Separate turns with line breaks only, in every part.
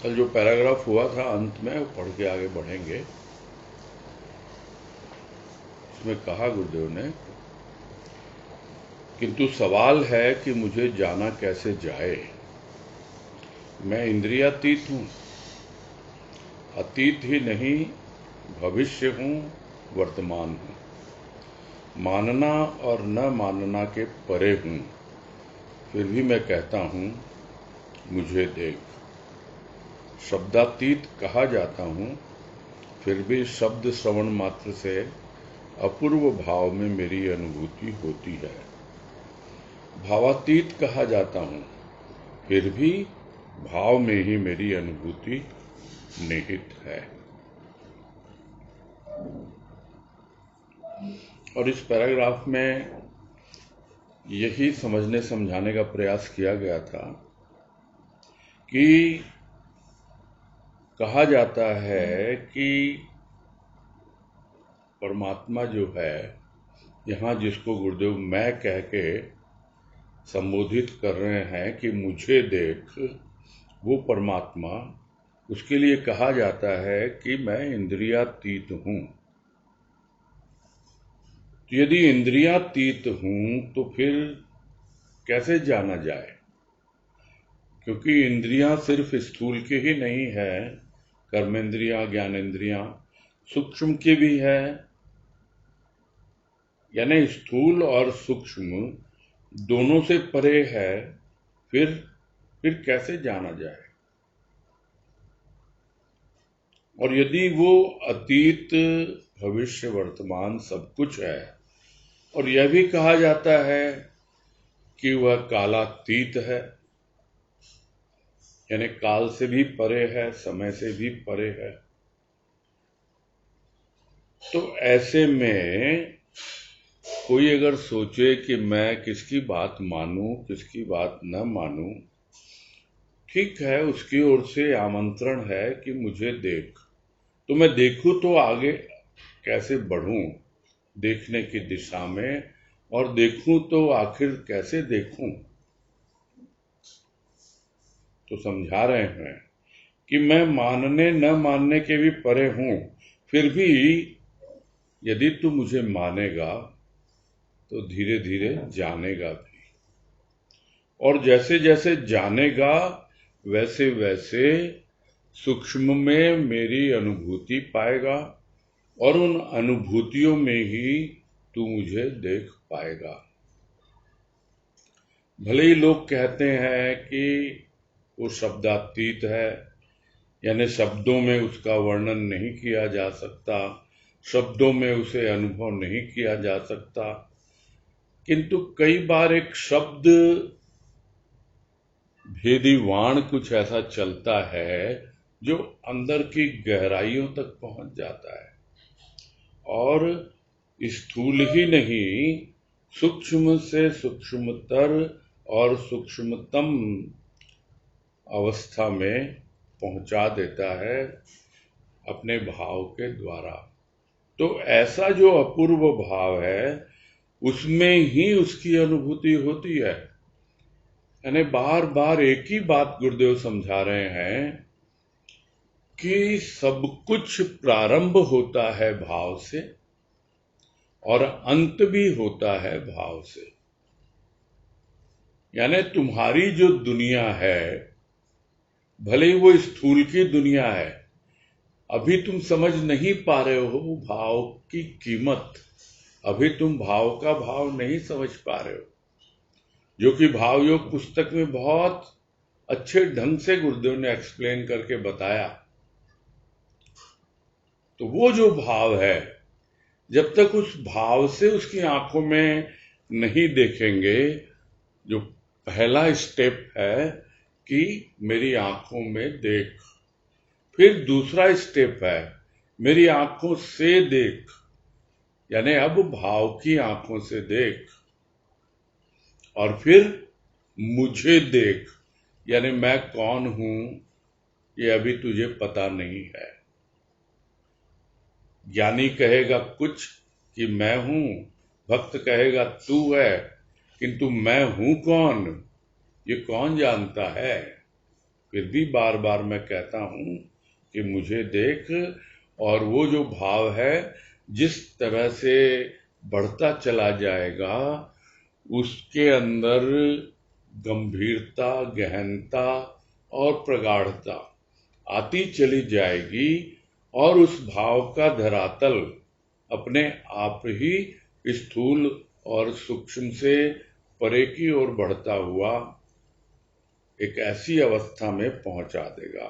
कल जो पैराग्राफ हुआ था अंत में वो पढ़ के आगे बढ़ेंगे। इसमें कहा गुरुदेव ने, किंतु सवाल है कि मुझे जाना कैसे जाए। मैं इंद्रियातीत हूँ, अतीत ही नहीं भविष्य हूँ, वर्तमान हूँ, मानना और न मानना के परे हूँ, फिर भी मैं कहता हूँ मुझे देख। शब्दातीत कहा जाता हूँ, फिर भी शब्द श्रवण मात्र से अपूर्व भाव में मेरी अनुभूति होती है। भावातीत कहा जाता हूँ, फिर भी भाव में ही मेरी अनुभूति निहित है। और इस पैराग्राफ में यही समझने समझाने का प्रयास किया गया था कि कहा जाता है कि परमात्मा जो है, यहाँ जिसको गुरुदेव मैं कह के संबोधित कर रहे हैं कि मुझे देख, वो परमात्मा, उसके लिए कहा जाता है कि मैं इंद्रियातीत हूँ। तो यदि इंद्रियातीत हूँ तो फिर कैसे जाना जाए? क्योंकि इंद्रियां सिर्फ स्थूल की ही नहीं है, कर्मेंद्रियां, ज्ञानेंद्रियां सूक्ष्म की भी है। यानी स्थूल और सूक्ष्म दोनों से परे है। फिर कैसे जाना जाए? और यदि वो अतीत भविष्य वर्तमान सब कुछ है, और यह भी कहा जाता है कि वह कालातीत है, यानी काल से भी परे है, समय से भी परे है, तो ऐसे में कोई अगर सोचे कि मैं किसकी बात मानूं, किसकी बात न मानूं, ठीक है, उसकी ओर से आमंत्रण है कि मुझे देख। तो मैं देखूं तो आगे कैसे बढ़ूं देखने की दिशा में, और देखूं तो आखिर कैसे देखूं? तो समझा रहे हैं कि मैं मानने न मानने के भी परे हूं, फिर भी यदि तू मुझे मानेगा तो धीरे धीरे जानेगा भी, और जैसे जैसे जानेगा वैसे वैसे सूक्ष्म में मेरी अनुभूति पाएगा, और उन अनुभूतियों में ही तू मुझे देख पाएगा। भले ही लोग कहते हैं कि वो शब्दातीत है, यानी शब्दों में उसका वर्णन नहीं किया जा सकता, शब्दों में उसे अनुभव नहीं किया जा सकता, किंतु कई बार एक शब्द भेदी वाण कुछ ऐसा चलता है जो अंदर की गहराइयों तक पहुंच जाता है, और स्थूल ही नहीं, सूक्ष्म से सूक्ष्मतर और सूक्ष्मतम अवस्था में पहुंचा देता है अपने भाव के द्वारा। तो ऐसा जो अपूर्व भाव है, उसमें ही उसकी अनुभूति होती है। यानी बार बार एक ही बात गुरुदेव समझा रहे हैं कि सब कुछ प्रारंभ होता है भाव से, और अंत भी होता है भाव से। यानी तुम्हारी जो दुनिया है, भले ही वो स्थूल की दुनिया है, अभी तुम समझ नहीं पा रहे हो भाव की कीमत, अभी तुम भाव का भाव नहीं समझ पा रहे हो, जो कि भाव योग पुस्तक में बहुत अच्छे ढंग से गुरुदेव ने एक्सप्लेन करके बताया। तो वो जो भाव है, जब तक उस भाव से उसकी आंखों में नहीं देखेंगे, जो पहला स्टेप है कि मेरी आंखों में देख, फिर दूसरा स्टेप है मेरी आंखों से देख, यानी अब भाव की आंखों से देख, और फिर मुझे देख, यानी मैं कौन हूं ये अभी तुझे पता नहीं है। ज्ञानी कहेगा कुछ कि मैं हूं, भक्त कहेगा तू है, किंतु मैं हूं कौन, ये कौन जानता है? फिर भी बार बार मैं कहता हूं कि मुझे देख, और वो जो भाव है जिस तरह से बढ़ता चला जाएगा, उसके अंदर गंभीरता, गहनता और प्रगाढ़ता आती चली जाएगी, और उस भाव का धरातल अपने आप ही स्थूल और सूक्ष्म से परे की ओर बढ़ता हुआ एक ऐसी अवस्था में पहुंचा देगा।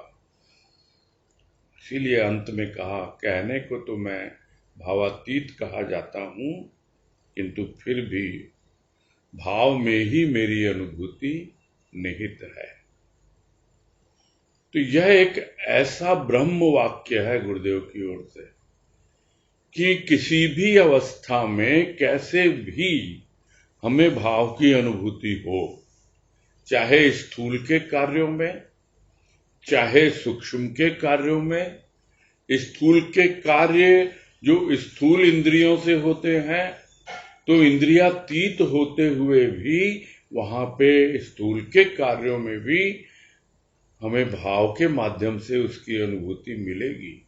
इसीलिए अंत में कहा, कहने को तो मैं भावातीत कहा जाता हूं, किंतु फिर भी भाव में ही मेरी अनुभूति निहित है। तो यह एक ऐसा ब्रह्म वाक्य है गुरुदेव की ओर से कि किसी भी अवस्था में कैसे भी हमें भाव की अनुभूति हो, चाहे स्थूल के कार्यों में, चाहे सूक्ष्म के कार्यों में। स्थूल के कार्य जो स्थूल इंद्रियों से होते हैं, तो इंद्रियातीत होते हुए भी वहां पे स्थूल के कार्यों में भी हमें भाव के माध्यम से उसकी अनुभूति मिलेगी।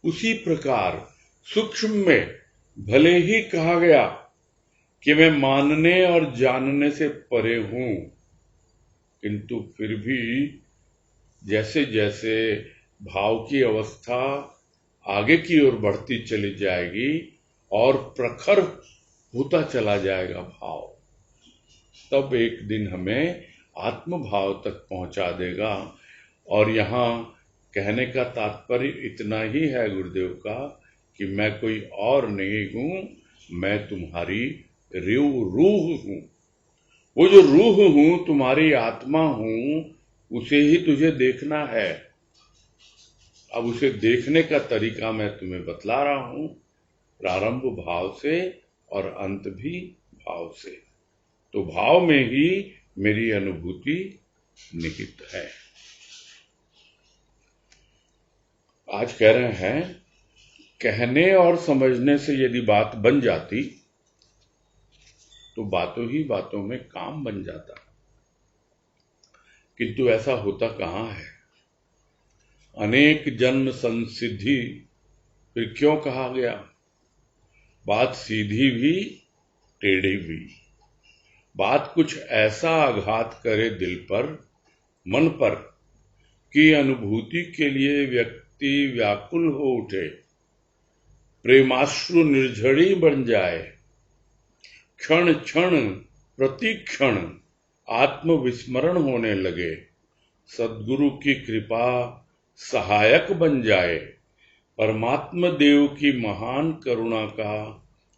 उसी प्रकार सूक्ष्म में भले ही कहा गया कि मैं मानने और जानने से परे हूं, किंतु फिर भी जैसे जैसे भाव की अवस्था आगे की ओर बढ़ती चली जाएगी और प्रखर होता चला जाएगा भाव, तब एक दिन हमें आत्म भाव तक पहुंचा देगा। और यहाँ कहने का तात्पर्य इतना ही है गुरुदेव का कि मैं कोई और नहीं हूं, मैं तुम्हारी रूह हूं। वो जो रूह हूं, तुम्हारी आत्मा हूं, उसे ही तुझे देखना है। अब उसे देखने का तरीका मैं तुम्हें बतला रहा हूं, प्रारंभ भाव से और अंत भी भाव से। तो भाव में ही मेरी अनुभूति निहित है। आज कह रहे हैं, कहने और समझने से यदि बात बन जाती तो बातों ही बातों में काम बन जाता, किंतु ऐसा होता कहां है। अनेक जन्म संसिद्धि, फिर क्यों कहा गया, बात सीधी भी टेढ़ी भी। बात कुछ ऐसा आघात करे दिल पर, मन पर, कि अनुभूति के लिए व्यक्ति व्याकुल हो उठे, प्रेमाश्रु निर्झरी बन जाए, क्षण क्षण प्रति क्षण आत्मविस्मरण होने लगे, सद्गुरु की कृपा सहायक बन जाए, परमात्मा देव की महान करुणा का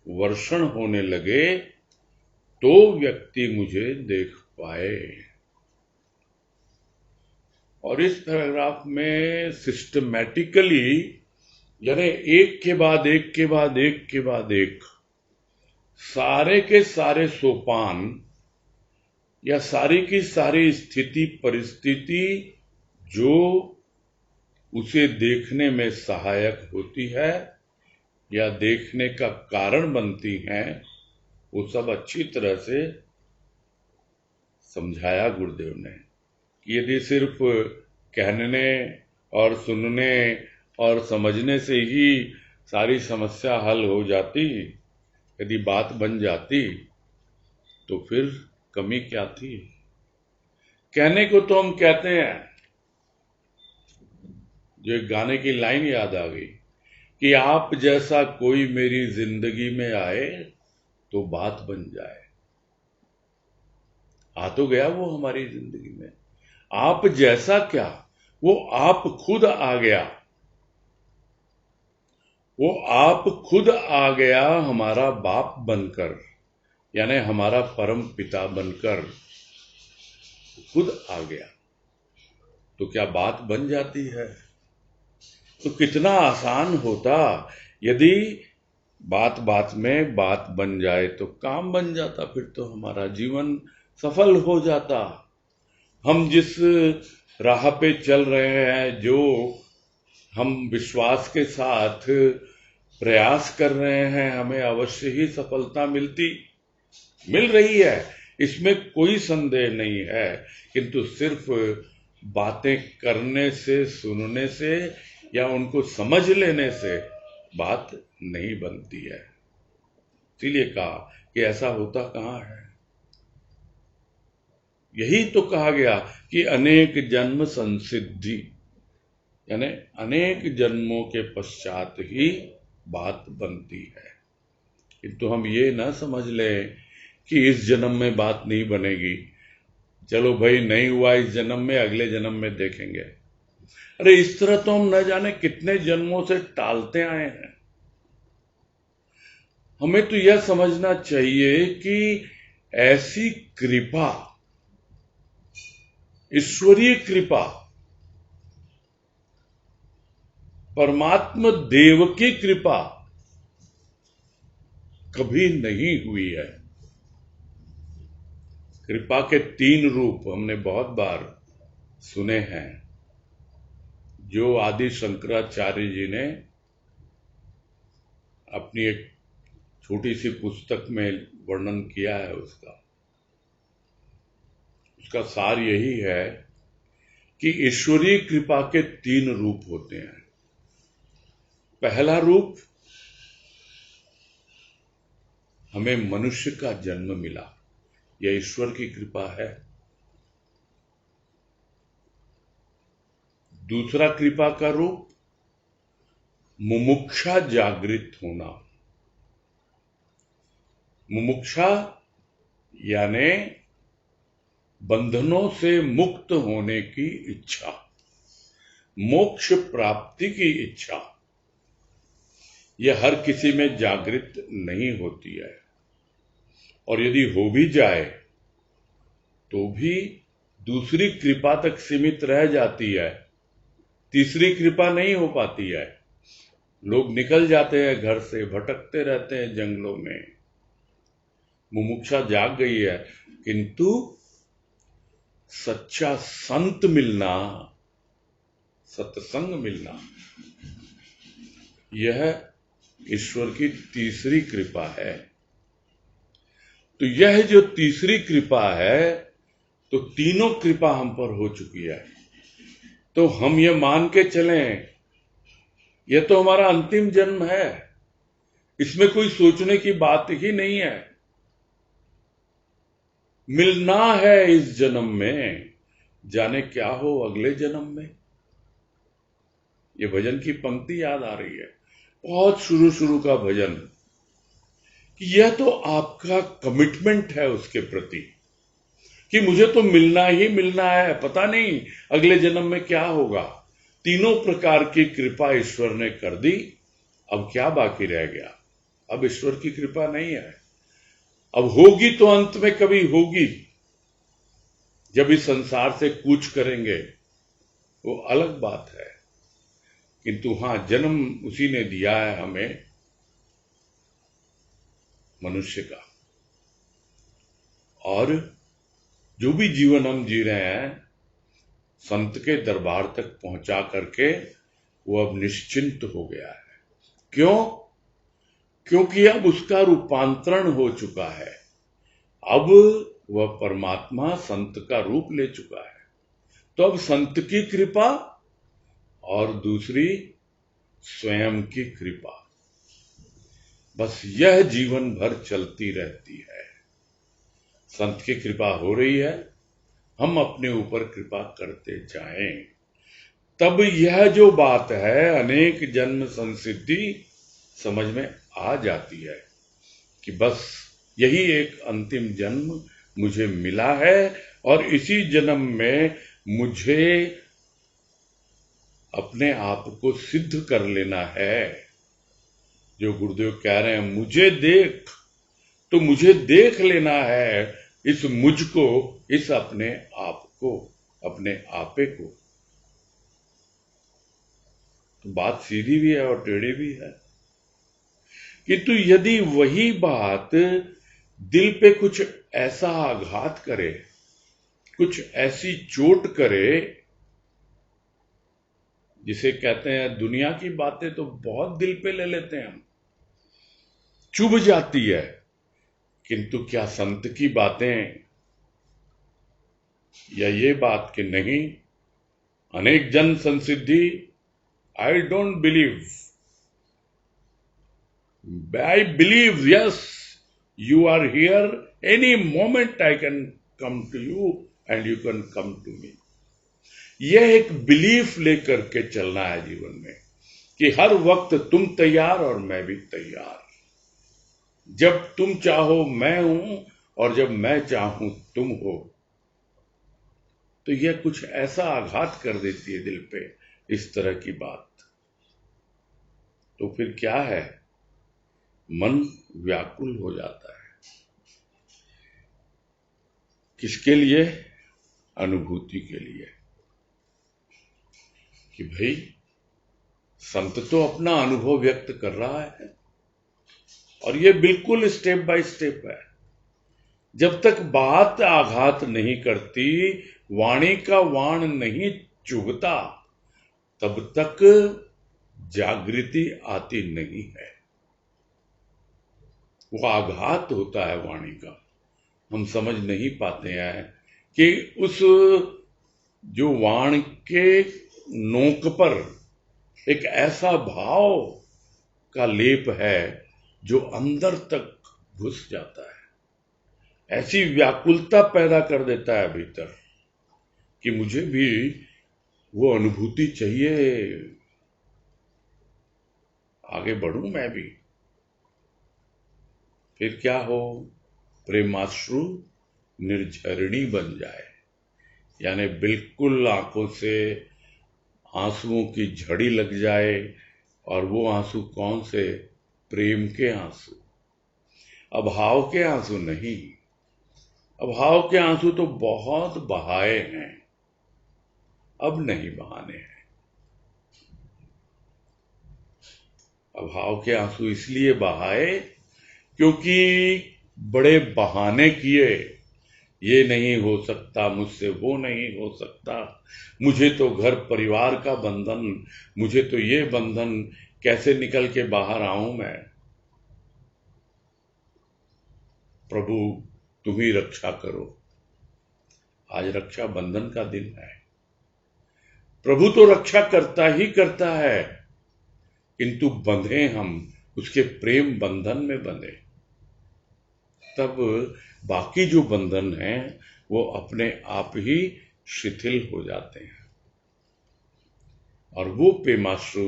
वर्षण होने लगे, तो व्यक्ति मुझे देख पाए। और इस पैराग्राफ में सिस्टमैटिकली, यानी एक के बाद एक के बाद एक के बाद एक, सारे के सारे सोपान या सारी की सारी स्थिति परिस्थिति जो उसे देखने में सहायक होती है या देखने का कारण बनती हैं, वो सब अच्छी तरह से समझाया गुरुदेव ने। कि यदि सिर्फ कहने और सुनने और समझने से ही सारी समस्या हल हो जाती, यदि बात बन जाती, तो फिर कमी क्या थी। कहने को तो हम कहते हैं, जो एक गाने की लाइन याद आ गई कि आप जैसा कोई मेरी जिंदगी में आए तो बात बन जाए। आ तो गया वो हमारी जिंदगी में, आप जैसा क्या, वो आप खुद आ गया। वो आप खुद आ गया हमारा बाप बनकर, यानी हमारा परम पिता बनकर खुद आ गया। तो क्या बात बन जाती है। तो कितना आसान होता यदि बात बात में बात बन जाए तो काम बन जाता, फिर तो हमारा जीवन सफल हो जाता। हम जिस राह पे चल रहे हैं, जो हम विश्वास के साथ प्रयास कर रहे हैं, हमें अवश्य ही सफलता मिल रही है, इसमें कोई संदेह नहीं है। किंतु सिर्फ बातें करने से, सुनने से या उनको समझ लेने से बात नहीं बनती है। इसीलिए कहा कि ऐसा होता कहाँ है। यही तो कहा गया कि अनेक जन्म संसिद्धि, यानी अनेक जन्मों के पश्चात ही बात बनती है। किंतु हम ये ना समझ लें कि इस जन्म में बात नहीं बनेगी, चलो भाई नहीं हुआ इस जन्म में, अगले जन्म में देखेंगे। अरे इस तरह तो हम न जाने कितने जन्मों से टालते आए हैं। हमें तो यह समझना चाहिए कि ऐसी कृपा, ईश्वरीय कृपा, परमात्मा देव की कृपा कभी नहीं हुई है। कृपा के 3 रूप हमने बहुत बार सुने हैं, जो आदि शंकराचार्य जी ने अपनी एक छोटी सी पुस्तक में वर्णन किया है। उसका सार यही है कि ईश्वरीय कृपा के 3 रूप होते हैं। पहला रूप, हमें मनुष्य का जन्म मिला, यह ईश्वर की कृपा है। दूसरा कृपा का रूप, मुमुक्षा जागृत होना। मुमुक्षा यानी बंधनों से मुक्त होने की इच्छा, मोक्ष प्राप्ति की इच्छा। यह हर किसी में जागृत नहीं होती है, और यदि हो भी जाए तो भी दूसरी कृपा तक सीमित रह जाती है, तीसरी कृपा नहीं हो पाती है। लोग निकल जाते हैं घर से, भटकते रहते हैं जंगलों में। मुमुक्षा जाग गई है, किंतु सच्चा संत मिलना, सत्संग मिलना, यह ईश्वर की तीसरी कृपा है। तो यह जो तीसरी कृपा है, तो तीनों कृपा हम पर हो चुकी है। तो हम ये मान के चलें, यह तो हमारा अंतिम जन्म है, इसमें कोई सोचने की बात ही नहीं है। मिलना है इस जन्म में, जाने क्या हो अगले जन्म में। ये भजन की पंक्ति याद आ रही है, बहुत शुरू का भजन, कि यह तो आपका कमिटमेंट है उसके प्रति कि मुझे तो मिलना ही मिलना है, पता नहीं अगले जन्म में क्या होगा। तीनों प्रकार की कृपा ईश्वर ने कर दी, अब क्या बाकी रह गया। अब ईश्वर की कृपा नहीं है, अब होगी तो अंत में कभी होगी, जब इस संसार से कूच करेंगे, वो अलग बात है। किंतु हां, जन्म उसी ने दिया है हमें, मनुष्य का। और जो भी जीवन हम जी रहे हैं, संत के दरबार तक पहुंचा करके वो अब निश्चिंत हो गया है। क्यों? क्योंकि अब उसका रूपांतरण हो चुका है। अब वह परमात्मा संत का रूप ले चुका है। तो अब संत की कृपा और दूसरी स्वयं की कृपा, बस यह जीवन भर चलती रहती है। संत की कृपा हो रही है, हम अपने ऊपर कृपा करते जाएं, तब यह जो बात है अनेक जन्म संसिद्धि समझ में आ जाती है कि बस यही एक अंतिम जन्म मुझे मिला है, और इसी जन्म में मुझे अपने आप को सिद्ध कर लेना है। जो गुरुदेव कह रहे हैं, मुझे देख, तो मुझे देख लेना है इस मुझको, इस अपने आप को, अपने आपे को। तो बात सीधी भी है और टेढ़ी भी है। किंतु यदि वही बात दिल पे कुछ ऐसा आघात करे, कुछ ऐसी चोट करे, जिसे कहते हैं, दुनिया की बातें तो बहुत दिल पे ले लेते हैं हम, चुभ जाती है, किंतु क्या संत की बातें, या ये बात कि नहीं, अनेक जन संसिद्धि, I don't believe, I believe, yes, you are here. Any moment I can come to you and you can come to me. यह एक बिलीफ लेकर के चलना है जीवन में कि हर वक्त तुम तैयार और मैं भी तैयार। जब तुम चाहो मैं हूं और जब मैं चाहूं तुम हो। तो यह कुछ ऐसा आघात कर देती है दिल पे, इस तरह की बात। तो फिर क्या है, मन व्याकुल हो जाता है। किसके लिए? अनुभूति के लिए, कि भाई संत तो अपना अनुभव व्यक्त कर रहा है और ये बिल्कुल स्टेप बाय स्टेप है। जब तक बात आघात नहीं करती, वाणी का वाण नहीं चुभता, तब तक जागृति आती नहीं है। वो आघात होता है वाणी का, हम समझ नहीं पाते हैं कि उस जो वाण के नोक पर एक ऐसा भाव का लेप है जो अंदर तक घुस जाता है, ऐसी व्याकुलता पैदा कर देता है भीतर कि मुझे भी वो अनुभूति चाहिए, आगे बढ़ूं मैं भी। फिर क्या हो, प्रेमाश्रु निर्झरणी बन जाए, यानी बिल्कुल आंखों से आंसुओं की झड़ी लग जाए। और वो आंसू कौन से? प्रेम के आंसू, अभाव के आंसू नहीं। अभाव के आंसू तो बहुत बहाए हैं, अब नहीं बहाने हैं। अभाव के आंसू इसलिए बहाए क्योंकि बड़े बहाने किए, ये नहीं हो सकता मुझसे, वो नहीं हो सकता, मुझे तो घर परिवार का बंधन, मुझे तो ये बंधन, कैसे निकल के बाहर आऊं मैं। प्रभु तुम ही रक्षा करो। आज रक्षा बंधन का दिन है। प्रभु तो रक्षा करता ही करता है, किंतु बंधे हम उसके प्रेम बंधन में बंधे, तब बाकी जो बंधन हैं वो अपने आप ही शिथिल हो जाते हैं। और वो प्रेमाश्रु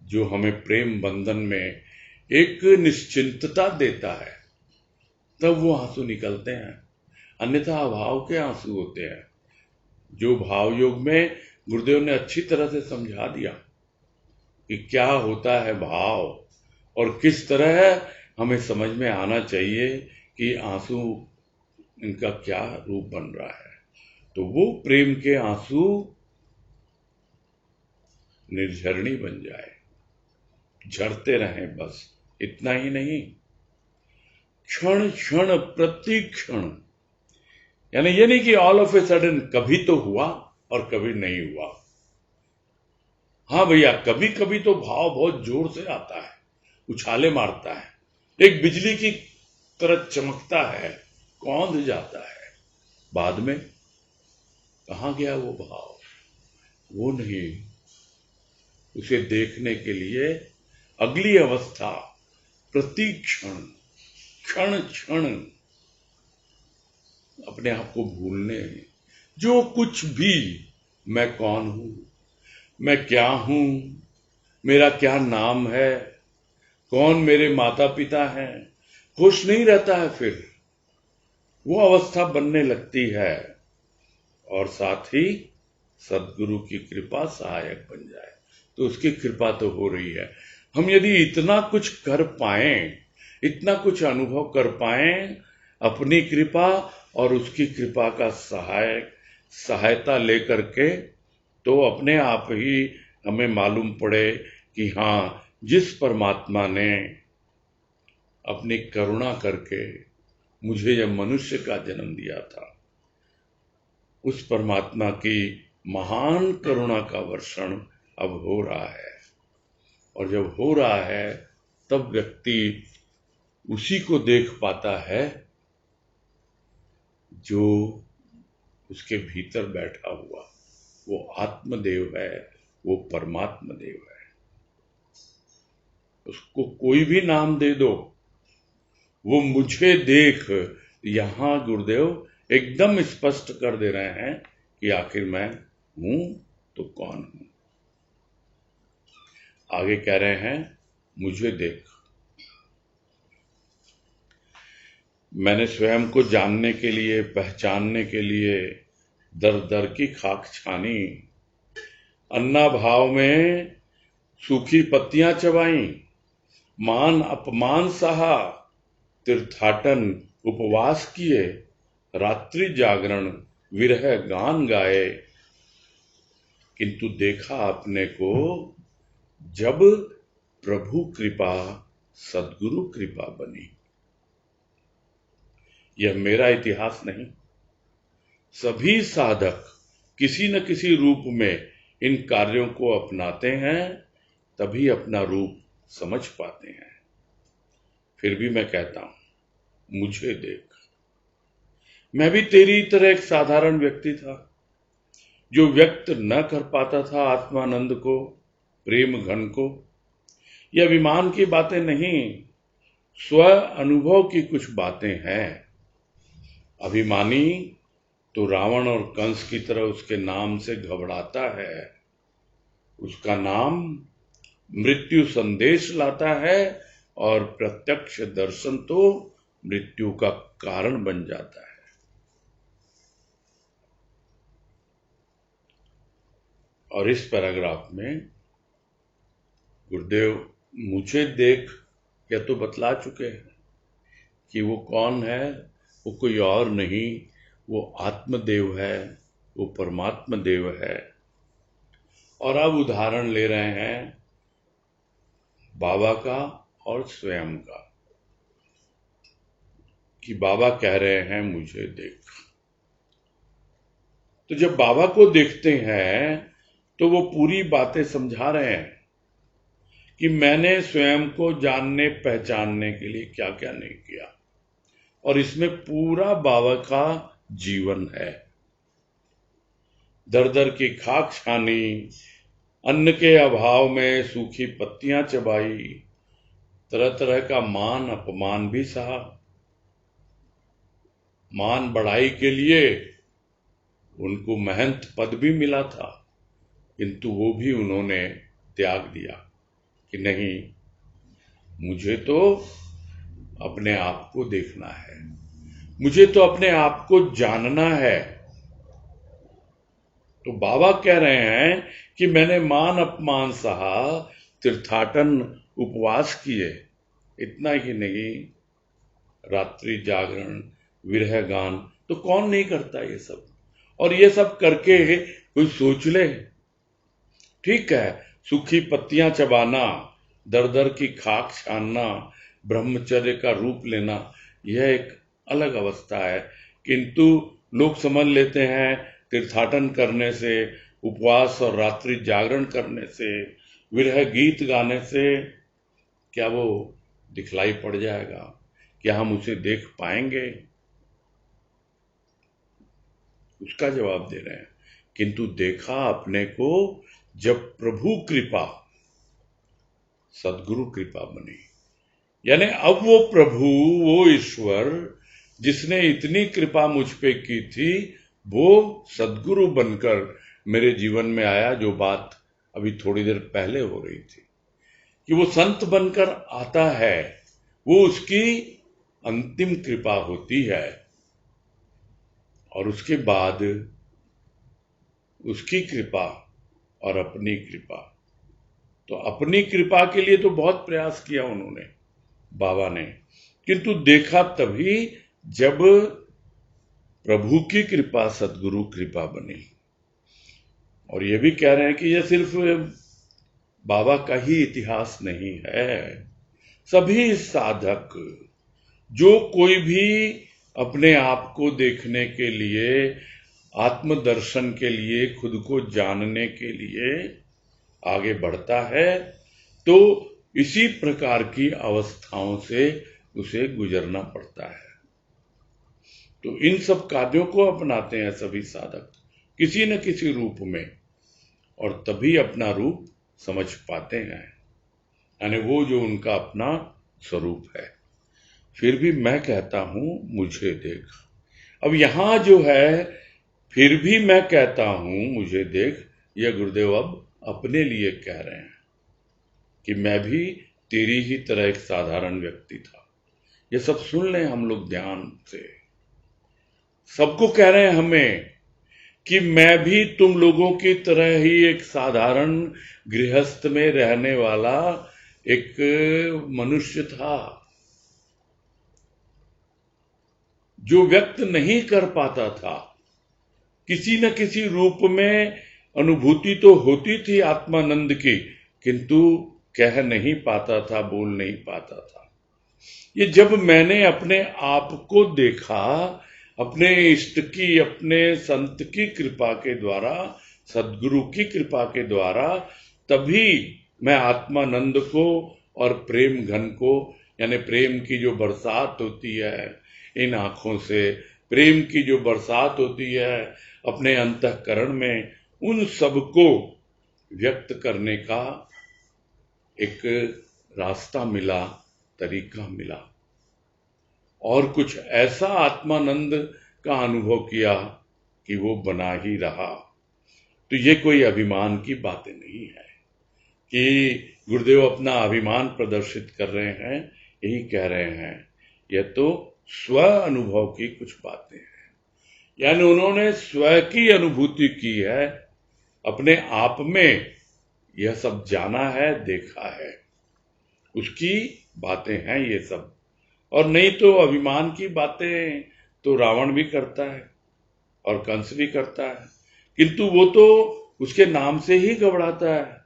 जो हमें प्रेम बंधन में एक निश्चिंतता देता है, तब वो आंसू निकलते हैं। अन्यथा अभाव के आंसू होते हैं, जो भाव योग में गुरुदेव ने अच्छी तरह से समझा दिया कि क्या होता है भाव और किस तरह हमें समझ में आना चाहिए कि आंसू इनका क्या रूप बन रहा है। तो वो प्रेम के आंसू निर्झरणी बन जाए, झरते रहें, बस इतना ही नहीं, क्षण क्षण प्रति क्षण। यानी ये नहीं कि ऑल ऑफ ए सडन कभी तो हुआ और कभी नहीं हुआ। हाँ भैया, कभी कभी तो भाव बहुत जोर से आता है, उछाले मारता है, एक बिजली की तरह चमकता है, कौंध जाता है। बाद में कहाँ गया वो भाव? वो नहीं, उसे देखने के लिए अगली अवस्था प्रति क्षण, क्षण क्षण अपने आप को भूलने, जो कुछ भी, मैं कौन हूं, मैं क्या हूं, मेरा क्या नाम है, कौन मेरे माता पिता हैं, होश नहीं रहता है। फिर वो अवस्था बनने लगती है और साथ ही सदगुरु की कृपा सहायक बन जाए। तो उसकी कृपा तो हो रही है। हम यदि इतना कुछ कर पाएं, इतना कुछ अनुभव कर पाएं, अपनी कृपा और उसकी कृपा का सहायता लेकर के, तो अपने आप ही हमें मालूम पड़े कि हाँ, जिस परमात्मा ने अपनी करुणा करके मुझे यह मनुष्य का जन्म दिया था, उस परमात्मा की महान करुणा का वर्षण अब हो रहा है। और जब हो रहा है तब व्यक्ति उसी को देख पाता है जो उसके भीतर बैठा हुआ, वो आत्मदेव है, वो परमात्मा देव है। उसको कोई भी नाम दे दो, वो मुझे देख, यहां गुरुदेव एकदम स्पष्ट कर दे रहे हैं कि आखिर मैं हूं तो कौन हूं। आगे कह रहे हैं मुझे देख। मैंने स्वयं को जानने के लिए, पहचानने के लिए दर दर की खाक छानी, अन्ना भाव में सूखी पत्तियां चबाई, मान अपमान सहा, तीर्थाटन उपवास किए, रात्रि जागरण विरह गान गाए, किंतु देखा अपने को जब प्रभु कृपा सद्गुरु कृपा बनी। यह मेरा इतिहास नहीं, सभी साधक किसी न किसी रूप में इन कार्यों को अपनाते हैं, तभी अपना रूप समझ पाते हैं। फिर भी मैं कहता हूं मुझे देख। मैं भी तेरी तरह एक साधारण व्यक्ति था, जो व्यक्त न कर पाता था आत्मानंद को, प्रेम घन को। यह अभिमान की बातें नहीं, स्व अनुभव की कुछ बातें हैं। अभिमानी तो रावण और कंस की तरह उसके नाम से घबराता है। उसका नाम मृत्यु संदेश लाता है, और प्रत्यक्ष दर्शन तो मृत्यु का कारण बन जाता है। और इस पैराग्राफ में गुरुदेव मुझे देख यह तो बतला चुके हैं कि वो कौन है। वो कोई और नहीं, वो आत्मदेव है, वो परमात्मा देव है। और अब उदाहरण ले रहे हैं बाबा का और स्वयं का, कि बाबा कह रहे हैं मुझे देख। तो जब बाबा को देखते हैं तो वो पूरी बातें समझा रहे हैं कि मैंने स्वयं को जानने पहचानने के लिए क्या क्या नहीं किया, और इसमें पूरा बाबा का जीवन है। दर दर की खाक छानी, अन्न के अभाव में सूखी पत्तियां चबाई, तरह तरह का मान अपमान भी सहा। मान बढ़ाई के लिए उनको महंत पद भी मिला था, किंतु वो भी उन्होंने त्याग दिया कि नहीं, मुझे तो अपने आप को देखना है, मुझे तो अपने आप को जानना है। तो बाबा कह रहे हैं कि मैंने मान अपमान सहा, तीर्थाटन उपवास किए, इतना ही नहीं, रात्रि जागरण विरह गान, तो कौन नहीं करता ये सब। और ये सब करके कोई सोच ले, ठीक है, सूखी पत्तियां चबाना, दर दर की खाक छानना, ब्रह्मचर्य का रूप लेना, यह एक अलग अवस्था है। किंतु लोग समझ लेते हैं तीर्थाटन करने से, उपवास और रात्रि जागरण करने से, विरह गीत गाने से क्या वो दिखलाई पड़ जाएगा, क्या हम उसे देख पाएंगे। उसका जवाब दे रहे हैं, किंतु देखा अपने को जब प्रभु कृपा सद्गुरु कृपा बनी। यानी अब वो प्रभु, वो ईश्वर जिसने इतनी कृपा मुझ पे की थी, वो सद्गुरु बनकर मेरे जीवन में आया। जो बात अभी थोड़ी देर पहले हो रही थी कि वो संत बनकर आता है, वो उसकी अंतिम कृपा होती है। और उसके बाद उसकी कृपा और अपनी कृपा। तो अपनी कृपा के लिए तो बहुत प्रयास किया उन्होंने, बाबा ने, किंतु देखा तभी जब प्रभु की कृपा सद्गुरु कृपा बनी। और ये भी कह रहे हैं कि यह सिर्फ बाबा का ही इतिहास नहीं है, सभी साधक, जो कोई भी अपने आप को देखने के लिए, आत्मदर्शन के लिए, खुद को जानने के लिए आगे बढ़ता है, तो इसी प्रकार की अवस्थाओं से उसे गुजरना पड़ता है। तो इन सब कार्यों को अपनाते हैं सभी साधक किसी न किसी रूप में। और तभी अपना रूप समझ पाते हैं, यानी वो जो उनका अपना स्वरूप है। फिर भी मैं कहता हूं मुझे देख। अब यहां जो है फिर भी मैं कहता हूं मुझे देख, यह गुरुदेव अब अपने लिए कह रहे हैं कि मैं भी तेरी ही तरह एक साधारण व्यक्ति था। ये सब सुन लें हम लोग ध्यान से। सबको कह रहे हैं हमें कि मैं भी तुम लोगों की तरह ही एक साधारण गृहस्थ में रहने वाला एक मनुष्य था, जो व्यक्त नहीं कर पाता था। किसी न किसी रूप में अनुभूति तो होती थी आत्मानंद की, किंतु कह नहीं पाता था, बोल नहीं पाता था। ये जब मैंने अपने आप को देखा, अपने इष्ट की, अपने संत की कृपा के द्वारा, सदगुरु की कृपा के द्वारा, तभी मैं आत्मानंद को और प्रेम घन को, यानी प्रेम की जो बरसात होती है इन आंखों से, प्रेम की जो बरसात होती है अपने अंतःकरण में, उन सब को व्यक्त करने का एक रास्ता मिला, तरीका मिला। और कुछ ऐसा आत्मानंद का अनुभव किया कि वो बना ही रहा। तो ये कोई अभिमान की बातें नहीं है कि गुरुदेव अपना अभिमान प्रदर्शित कर रहे हैं, यही कह रहे हैं। यह तो स्व अनुभव की कुछ बातें हैं, यानी उन्होंने स्व की अनुभूति की है, अपने आप में यह सब जाना है, देखा है, उसकी बातें हैं ये सब। और नहीं तो अभिमान की बातें तो रावण भी करता है और कंस भी करता है, किंतु वो तो उसके नाम से ही घबराता है,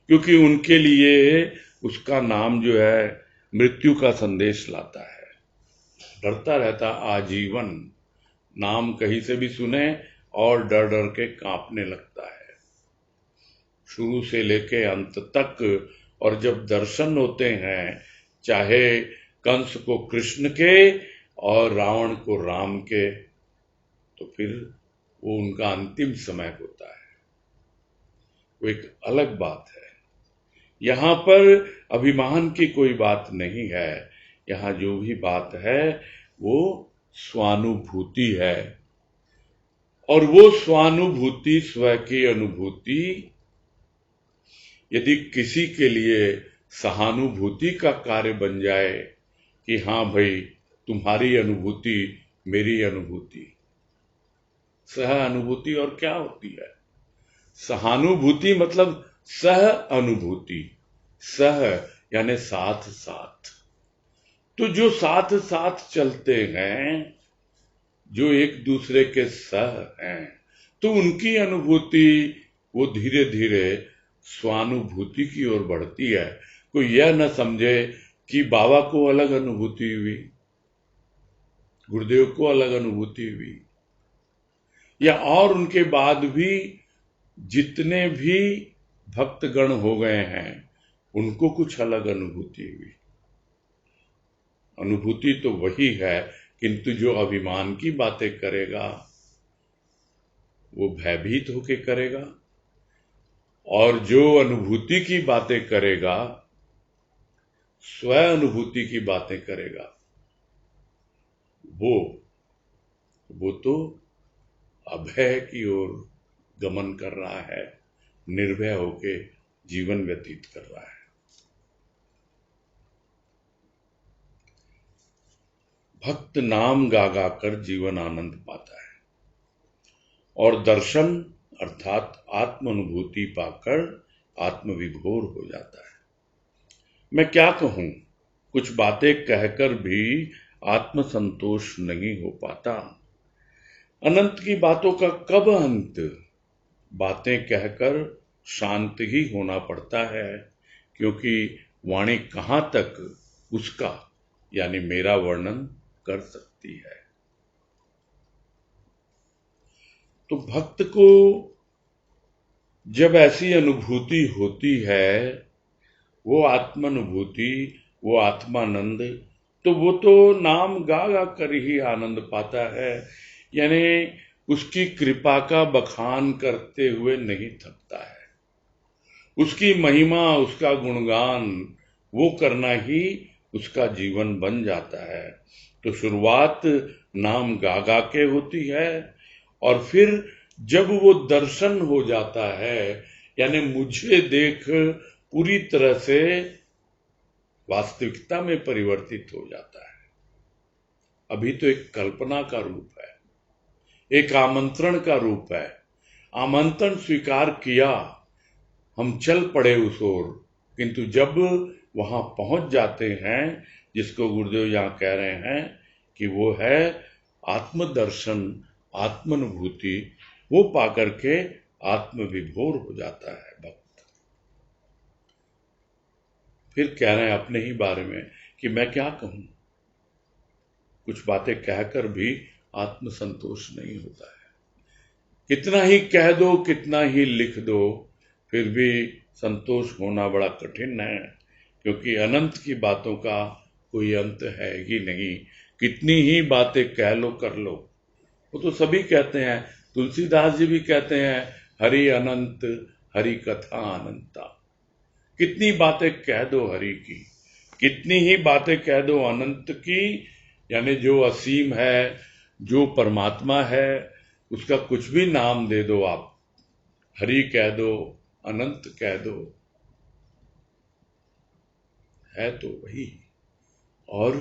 क्योंकि उनके लिए उसका नाम जो है मृत्यु का संदेश लाता है। डरता रहता आजीवन, नाम कहीं से भी सुने और डर डर के कांपने लगता है, शुरू से लेके अंत तक। और जब दर्शन होते हैं, चाहे कंस को कृष्ण के और रावण को राम के, तो फिर वो उनका अंतिम समय होता है, वो एक अलग बात है। यहां पर अभिमान की कोई बात नहीं है, यहां जो भी बात है वो स्वानुभूति है। और वो स्वानुभूति, स्व की अनुभूति, यदि किसी के लिए सहानुभूति का कार्य बन जाए कि हाँ भाई तुम्हारी अनुभूति मेरी अनुभूति, सह अनुभूति और क्या होती है? सहानुभूति मतलब सह अनुभूति, सह यानी साथ साथ। तो जो साथ साथ चलते हैं, जो एक दूसरे के सह हैं, तो उनकी अनुभूति वो धीरे धीरे स्वानुभूति की ओर बढ़ती है। कोई यह न समझे कि बाबा को अलग अनुभूति हुई, गुरुदेव को अलग अनुभूति हुई, या और उनके बाद भी जितने भी भक्तगण हो गए हैं उनको कुछ अलग अनुभूति हुई। अनुभूति तो वही है, किंतु जो अभिमान की बातें करेगा वो भयभीत होके करेगा, और जो अनुभूति की बातें करेगा, स्व अनुभूति की बातें करेगा, वो तो अभय की ओर गमन कर रहा है, निर्भय होके जीवन व्यतीत कर रहा है। भक्त नाम गा गा कर जीवन आनंद पाता है, और दर्शन अर्थात आत्म अनुभूति पाकर आत्मविभोर हो जाता है। मैं क्या कहूं, कुछ बातें कहकर भी आत्म संतोष नहीं हो पाता। अनंत की बातों का कब अंत? बातें कहकर शांत ही होना पड़ता है, क्योंकि वाणी कहां तक उसका यानी मेरा वर्णन कर सकती है। तो भक्त को जब ऐसी अनुभूति होती है, वो आत्मानुभूति, वो आत्मानंद, तो वो तो नाम गा गा कर ही आनंद पाता है। यानी उसकी कृपा का बखान करते हुए नहीं थकता है। उसकी महिमा, उसका गुणगान वो करना ही उसका जीवन बन जाता है। तो शुरुआत नाम गा गा के होती है, और फिर जब वो दर्शन हो जाता है, यानी मुझे देख पूरी तरह से वास्तविकता में परिवर्तित हो जाता है। अभी तो एक कल्पना का रूप है, एक आमंत्रण का रूप है। आमंत्रण स्वीकार किया, हम चल पड़े उस ओर, किंतु जब वहां पहुंच जाते हैं, जिसको गुरुदेव यहाँ कह रहे हैं कि वो है आत्मदर्शन, आत्मानुभूति, वो पाकर के आत्मविभोर हो जाता है भक्त। फिर कह रहे हैं अपने ही बारे में कि मैं क्या कहूं, कुछ बातें कहकर भी आत्मसंतोष नहीं होता है। कितना ही कह दो, कितना ही लिख दो, फिर भी संतोष होना बड़ा कठिन है, क्योंकि अनंत की बातों का कोई अंत है ही नहीं। कितनी ही बातें कह लो कर लो, वो तो सभी कहते हैं। तुलसीदास जी भी कहते हैं, हरि अनंत हरि कथा अनंता। कितनी बातें कह दो हरि की, कितनी ही बातें कह दो अनंत की, यानी जो असीम है, जो परमात्मा है, उसका कुछ भी नाम दे दो आप, हरि कह दो, अनंत कह दो, है तो वही, और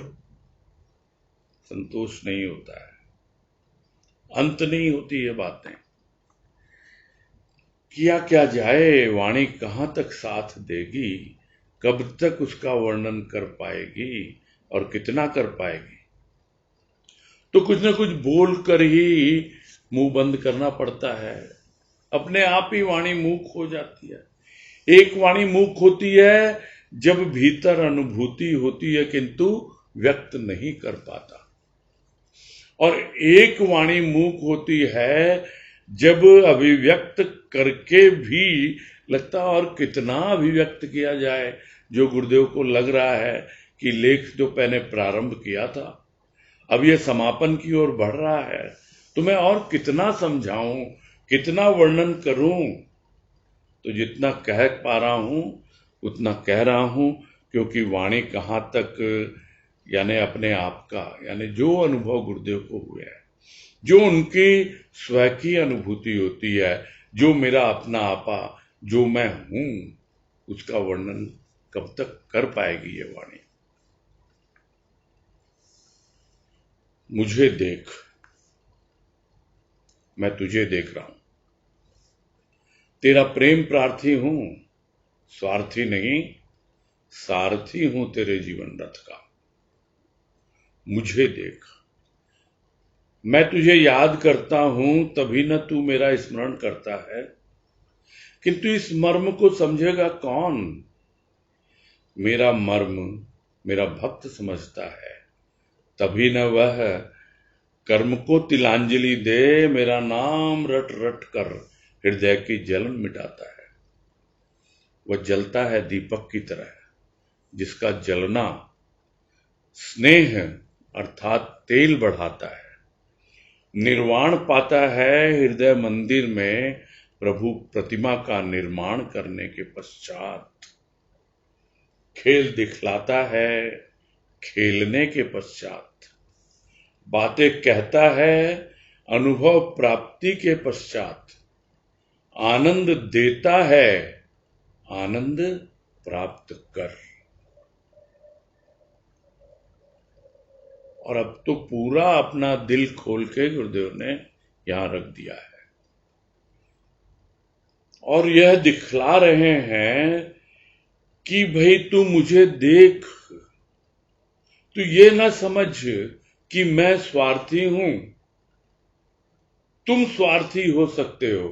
संतोष नहीं होता है, अंत नहीं होती ये बातें। किया क्या जाए, वाणी कहाँ तक साथ देगी, कब तक उसका वर्णन कर पाएगी और कितना कर पाएगी। तो कुछ ना कुछ बोल कर ही मुंह बंद करना पड़ता है, अपने आप ही वाणी मूक हो जाती है। एक वाणी मूक होती है जब भीतर अनुभूति होती है किंतु व्यक्त नहीं कर पाता, और एक वाणी मूक होती है जब अभिव्यक्त करके भी लगता और कितना अभिव्यक्त किया जाए। जो गुरुदेव को लग रहा है कि लेख जो मैंने प्रारंभ किया था, अब ये समापन की ओर बढ़ रहा है, तो मैं और कितना समझाऊं, कितना वर्णन करूं। तो जितना कह पा रहा हूं उतना कह रहा हूं, क्योंकि वाणी कहाँ तक, यानी अपने आप का, यानी जो अनुभव गुरुदेव को हुए हैं, जो उनकी स्व की अनुभूति होती है, जो मेरा अपना आपा, जो मैं हूं, उसका वर्णन कब तक कर पाएगी ये वाणी। मुझे देख, मैं तुझे देख रहा हूं, तेरा प्रेम प्रार्थी हूं, स्वार्थी नहीं, सारथी हूं तेरे जीवन रथ का। मुझे देख, मैं तुझे याद करता हूं, तभी न तू मेरा स्मरण करता है, किंतु इस मर्म को समझेगा कौन। मेरा मर्म मेरा भक्त समझता है, तभी न वह कर्म को तिलांजलि दे, मेरा नाम रट रट कर हृदय की जलन मिटाता है। वह जलता है दीपक की तरह, जिसका जलना स्नेह अर्थात तेल बढ़ाता है। निर्वाण पाता है हृदय मंदिर में, प्रभु प्रतिमा का निर्माण करने के पश्चात। खेल दिखलाता है खेलने के पश्चात, बातें कहता है अनुभव प्राप्ति के पश्चात, आनंद देता है आनंद प्राप्त कर। और अब तो पूरा अपना दिल खोल के गुरुदेव ने यहां रख दिया है, और यह दिखला रहे हैं कि भाई तू मुझे देख, तू ये ना समझ कि मैं स्वार्थी हूं। तुम स्वार्थी हो सकते हो,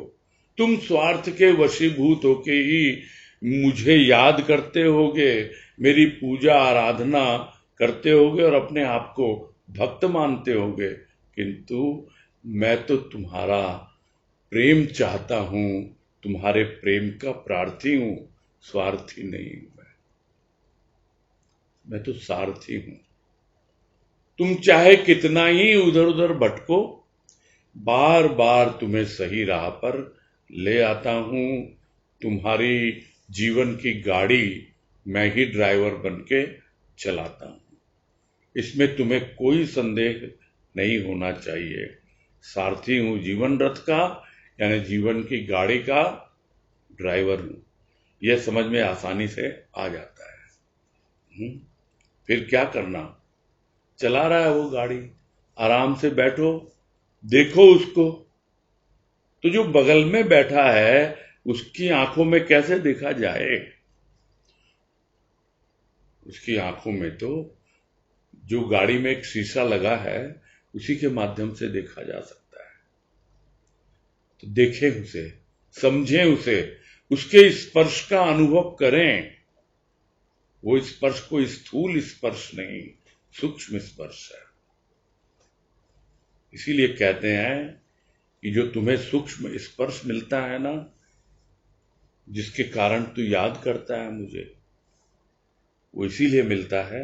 तुम स्वार्थ के वशीभूत होके ही मुझे याद करते होगे, मेरी पूजा आराधना करते होगे और अपने आप को भक्त मानते होगे, किंतु मैं तो तुम्हारा प्रेम चाहता हूं, तुम्हारे प्रेम का प्रार्थी हूं, स्वार्थी नहीं हूं। मैं तो सारथी हूं। तुम चाहे कितना ही उधर उधर भटको, बार बार तुम्हें सही राह पर ले आता हूं। तुम्हारी जीवन की गाड़ी मैं ही ड्राइवर बन के चलाता हूं, इसमें तुम्हें कोई संदेह नहीं होना चाहिए। सारथी हूं जीवन रथ का, यानी जीवन की गाड़ी का ड्राइवर हूं। यह समझ में आसानी से आ जाता है। फिर क्या करना? चला रहा है वो गाड़ी, आराम से बैठो, देखो उसको। तो जो बगल में बैठा है उसकी आंखों में कैसे देखा जाए? उसकी आंखों में तो जो गाड़ी में एक शीशा लगा है उसी के माध्यम से देखा जा सकता है। तो देखें उसे, समझें उसे, उसके स्पर्श का अनुभव करें। वो स्पर्श कोई स्थूल स्पर्श नहीं, सूक्ष्म स्पर्श है। इसीलिए कहते हैं कि जो तुम्हें सूक्ष्म स्पर्श मिलता है ना, जिसके कारण तू याद करता है मुझे, वो इसीलिए मिलता है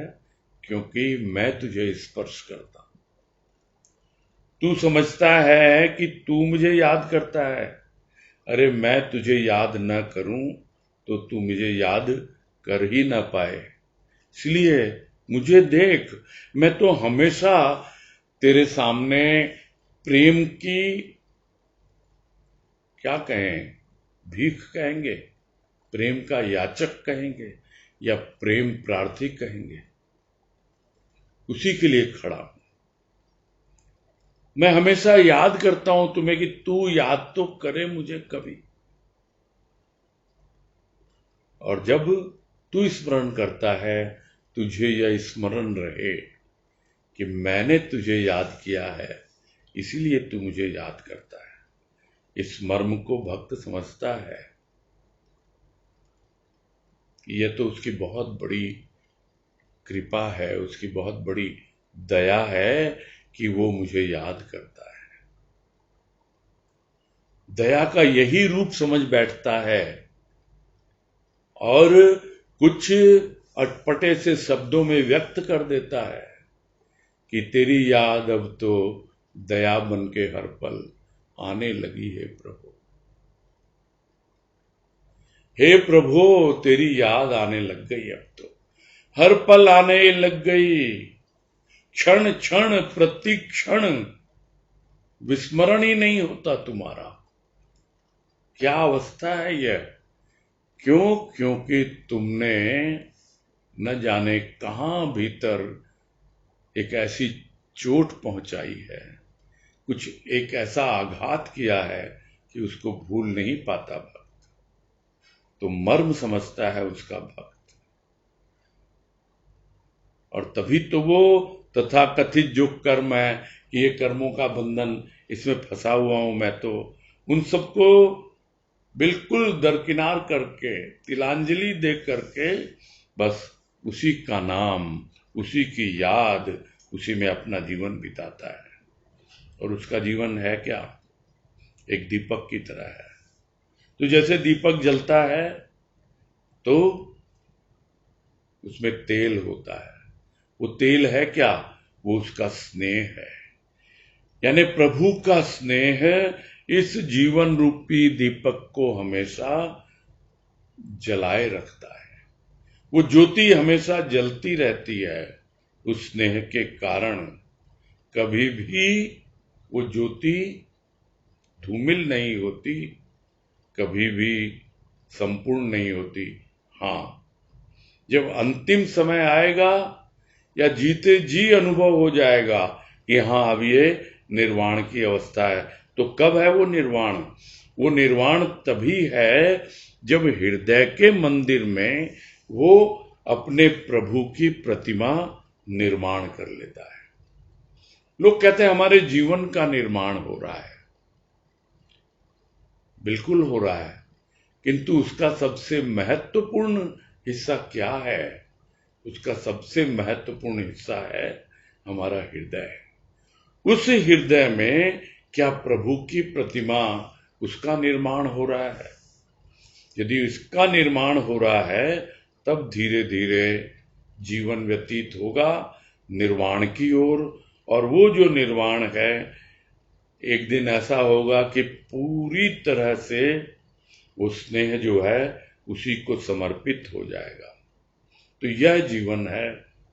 क्योंकि मैं तुझे स्पर्श करता हूं। तू समझता है कि तू मुझे याद करता है। अरे मैं तुझे याद न करूं तो तू मुझे याद कर ही ना पाए। इसलिए मुझे देख, मैं तो हमेशा तेरे सामने प्रेम की, क्या कहें, भीख कहेंगे, प्रेम का याचक कहेंगे, या प्रेम प्रार्थी कहेंगे, उसी के लिए खड़ा हूं। मैं हमेशा याद करता हूं तुम्हें कि तू याद तो करे मुझे कभी। और जब तू स्मरण करता है, तुझे यह स्मरण रहे कि मैंने तुझे याद किया है, इसीलिए तू मुझे याद करता है। इस मर्म को भक्त समझता है कि यह तो उसकी बहुत बड़ी कृपा है, उसकी बहुत बड़ी दया है कि वो मुझे याद करता है। दया का यही रूप समझ बैठता है और कुछ अटपटे से शब्दों में व्यक्त कर देता है कि तेरी याद अब तो दया बन के हर पल आने लगी है प्रभु। हे प्रभु, तेरी याद आने लग गई, अब तो हर पल आने लग गई। क्षण क्षण प्रति क्षण विस्मरण ही नहीं होता तुम्हारा। क्या अवस्था है यह? क्यों? क्योंकि तुमने न जाने कहां भीतर एक ऐसी चोट पहुंचाई है, कुछ एक ऐसा आघात किया है कि उसको भूल नहीं पाता भक्त। तो मर्म समझता है उसका भक्त, और तभी तो वो तथाकथित जो कर्म है कि ये कर्मों का बंधन, इसमें फंसा हुआ हूं मैं, तो उन सबको बिल्कुल दरकिनार करके, तिलांजलि दे करके, बस उसी का नाम, उसी की याद, उसी में अपना जीवन बिताता है। और उसका जीवन है क्या? एक दीपक की तरह है। तो जैसे दीपक जलता है तो उसमें तेल होता है। वो तेल है क्या? वो उसका स्नेह है, यानी प्रभु का स्नेह इस जीवन रूपी दीपक को हमेशा जलाए रखता है। वो ज्योति हमेशा जलती रहती है उस स्नेह के कारण। कभी भी वो ज्योति धूमिल नहीं होती, कभी भी संपूर्ण नहीं होती। हाँ, जब अंतिम समय आएगा या जीते जी अनुभव हो जाएगा कि हाँ अब ये निर्वाण की अवस्था है, तो कब है वो निर्वाण? वो निर्वाण तभी है जब हृदय के मंदिर में वो अपने प्रभु की प्रतिमा निर्माण कर लेता है। लोग कहते हैं हमारे जीवन का निर्माण हो रहा है। बिल्कुल हो रहा है, किंतु उसका सबसे महत्वपूर्ण हिस्सा क्या है? उसका सबसे महत्वपूर्ण हिस्सा है हमारा हृदय। उस हृदय में क्या प्रभु की प्रतिमा, उसका निर्माण हो रहा है? यदि इसका निर्माण हो रहा है तब धीरे धीरे जीवन व्यतीत होगा निर्वाण की ओर। और वो जो निर्वाण है एक दिन ऐसा होगा कि पूरी तरह से वो स्नेह जो है उसी को समर्पित हो जाएगा। तो यह जीवन है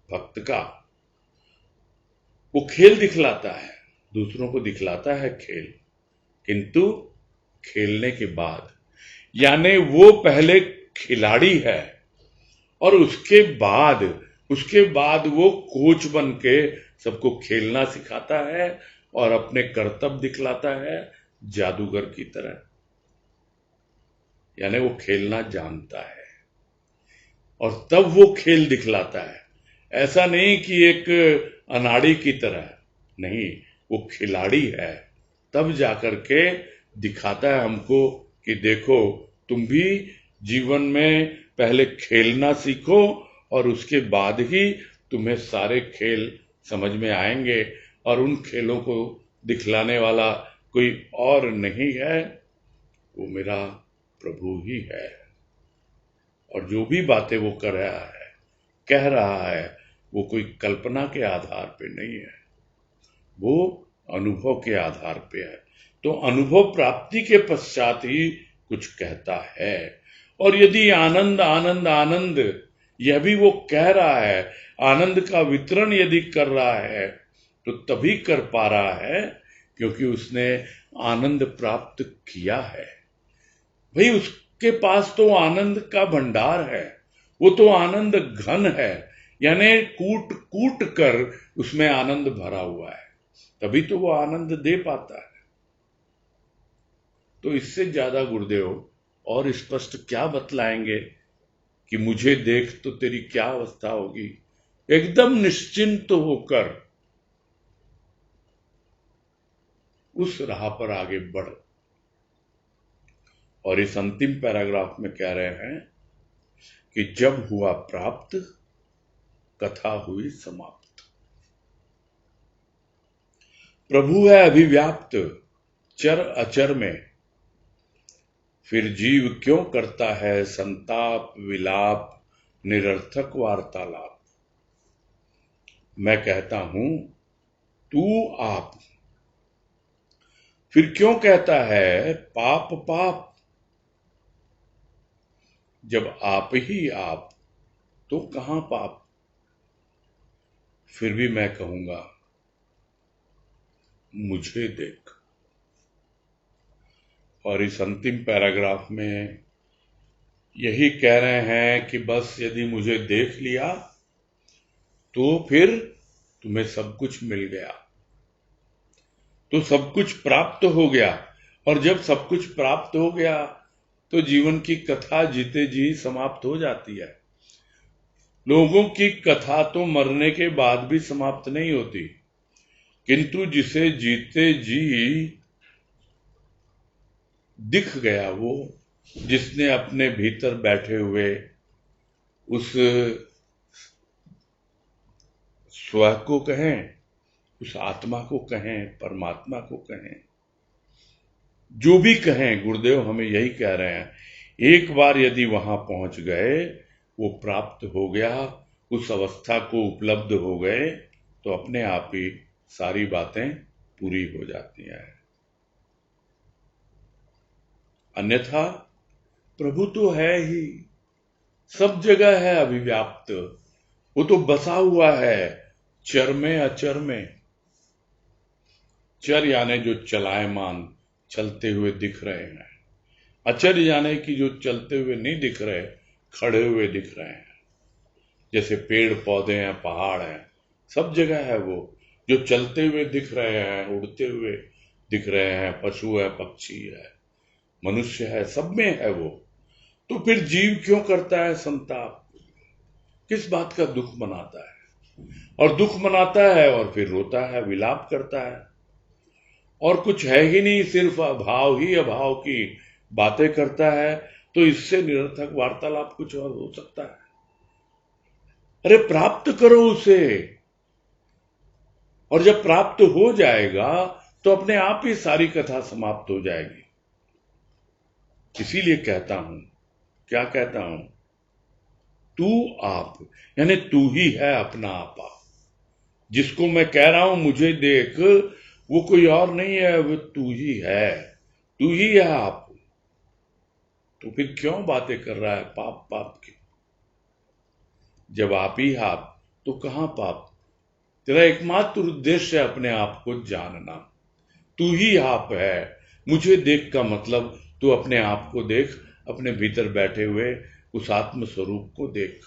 भक्त का। वो खेल दिखलाता है, दूसरों को दिखलाता है खेल, किंतु खेलने के बाद, यानी वो पहले खिलाड़ी है और उसके बाद वो कोच बन के सबको खेलना सिखाता है और अपने कर्तव्य दिखलाता है जादूगर की तरह। यानी वो खेलना जानता है और तब वो खेल दिखलाता है। ऐसा नहीं कि एक अनाड़ी की तरह, नहीं, वो खिलाड़ी है, तब जाकर के दिखाता है हमको कि देखो तुम भी जीवन में पहले खेलना सीखो और उसके बाद ही तुम्हें सारे खेल समझ में आएंगे। और उन खेलों को दिखलाने वाला कोई और नहीं है, वो मेरा प्रभु ही है। और जो भी बातें वो कर रहा है, कह रहा है, वो कोई कल्पना के आधार पे नहीं है, वो अनुभव के आधार पे है। तो अनुभव प्राप्ति के पश्चात ही कुछ कहता है। और यदि आनंद आनंद आनंद यह भी वो कह रहा है, आनंद का वितरण यदि कर रहा है, तो तभी कर पा रहा है क्योंकि उसने आनंद प्राप्त किया है। भाई उसके पास तो आनंद का भंडार है, वो तो आनंद घन है, यानी कूट कूट कर उसमें आनंद भरा हुआ है, तभी तो वो आनंद दे पाता है। तो इससे ज्यादा गुरुदेव और स्पष्ट क्या बतलाएंगे कि मुझे देख तो तेरी क्या अवस्था होगी। एकदम निश्चिंत होकर उस राह पर आगे बढ़। और इस अंतिम पैराग्राफ में कह रहे हैं कि जब हुआ प्राप्त कथा हुई समाप्त। प्रभु है अभिव्याप्त चर अचर में, फिर जीव क्यों करता है संताप विलाप निरर्थक वार्तालाप। मैं कहता हूं तू आप, फिर क्यों कहता है पाप पाप। जब आप ही आप तो कहां पाप। फिर भी मैं कहूंगा मुझे देख। और इस अंतिम पैराग्राफ में यही कह रहे हैं कि बस यदि मुझे देख लिया तो फिर तुम्हें सब कुछ मिल गया, तो सब कुछ प्राप्त हो गया। और जब सब कुछ प्राप्त हो गया तो जीवन की कथा जीते जी समाप्त हो जाती है। लोगों की कथा तो मरने के बाद भी समाप्त नहीं होती, किंतु जिसे जीते जी दिख गया, वो जिसने अपने भीतर बैठे हुए उस स्व को कहें, उस आत्मा को कहें, परमात्मा को कहें, जो भी कहें, गुरुदेव हमें यही कह रहे हैं, एक बार यदि वहां पहुंच गए, वो प्राप्त हो गया, उस अवस्था को उपलब्ध हो गए, तो अपने आप ही सारी बातें पूरी हो जाती हैं। अन्यथा प्रभु तो है ही, सब जगह है अभिव्याप्त, वो तो बसा हुआ है चर में अचर में। चर यानी जो चलायमान चलते हुए दिख रहे हैं, अचर यानी कि जो चलते हुए नहीं दिख रहे, खड़े हुए दिख रहे हैं। जैसे पेड़ पौधे हैं, पहाड़ हैं, सब जगह है वो जो चलते हुए दिख रहे हैं, उड़ते हुए दिख रहे हैं, पशु है, पक्षी है, मनुष्य है, सब में है वो। तो फिर जीव क्यों करता है संताप, किस बात का दुख मनाता है, और दुख मनाता है और फिर रोता है, विलाप करता है, और कुछ है ही नहीं, सिर्फ अभाव ही अभाव की बातें करता है। तो इससे निरर्थक वार्तालाप कुछ और हो सकता है। अरे प्राप्त करो उसे, और जब प्राप्त हो जाएगा तो अपने आप ही सारी कथा समाप्त हो जाएगी। इसीलिए कहता हूं, क्या कहता हूं, तू आप, यानी तू ही है अपना आपा। जिसको मैं कह रहा हूं मुझे देख, वो कोई और नहीं है, वो तू ही है, तू ही है आप। तो फिर क्यों बातें कर रहा है पाप पाप की? जब आप ही आप, तो कहां पाप? तेरा एकमात्र उद्देश्य है अपने आप को जानना। तू ही आप है। मुझे देख का मतलब तू अपने आप को देख, अपने भीतर बैठे हुए उस आत्म स्वरूप को देख।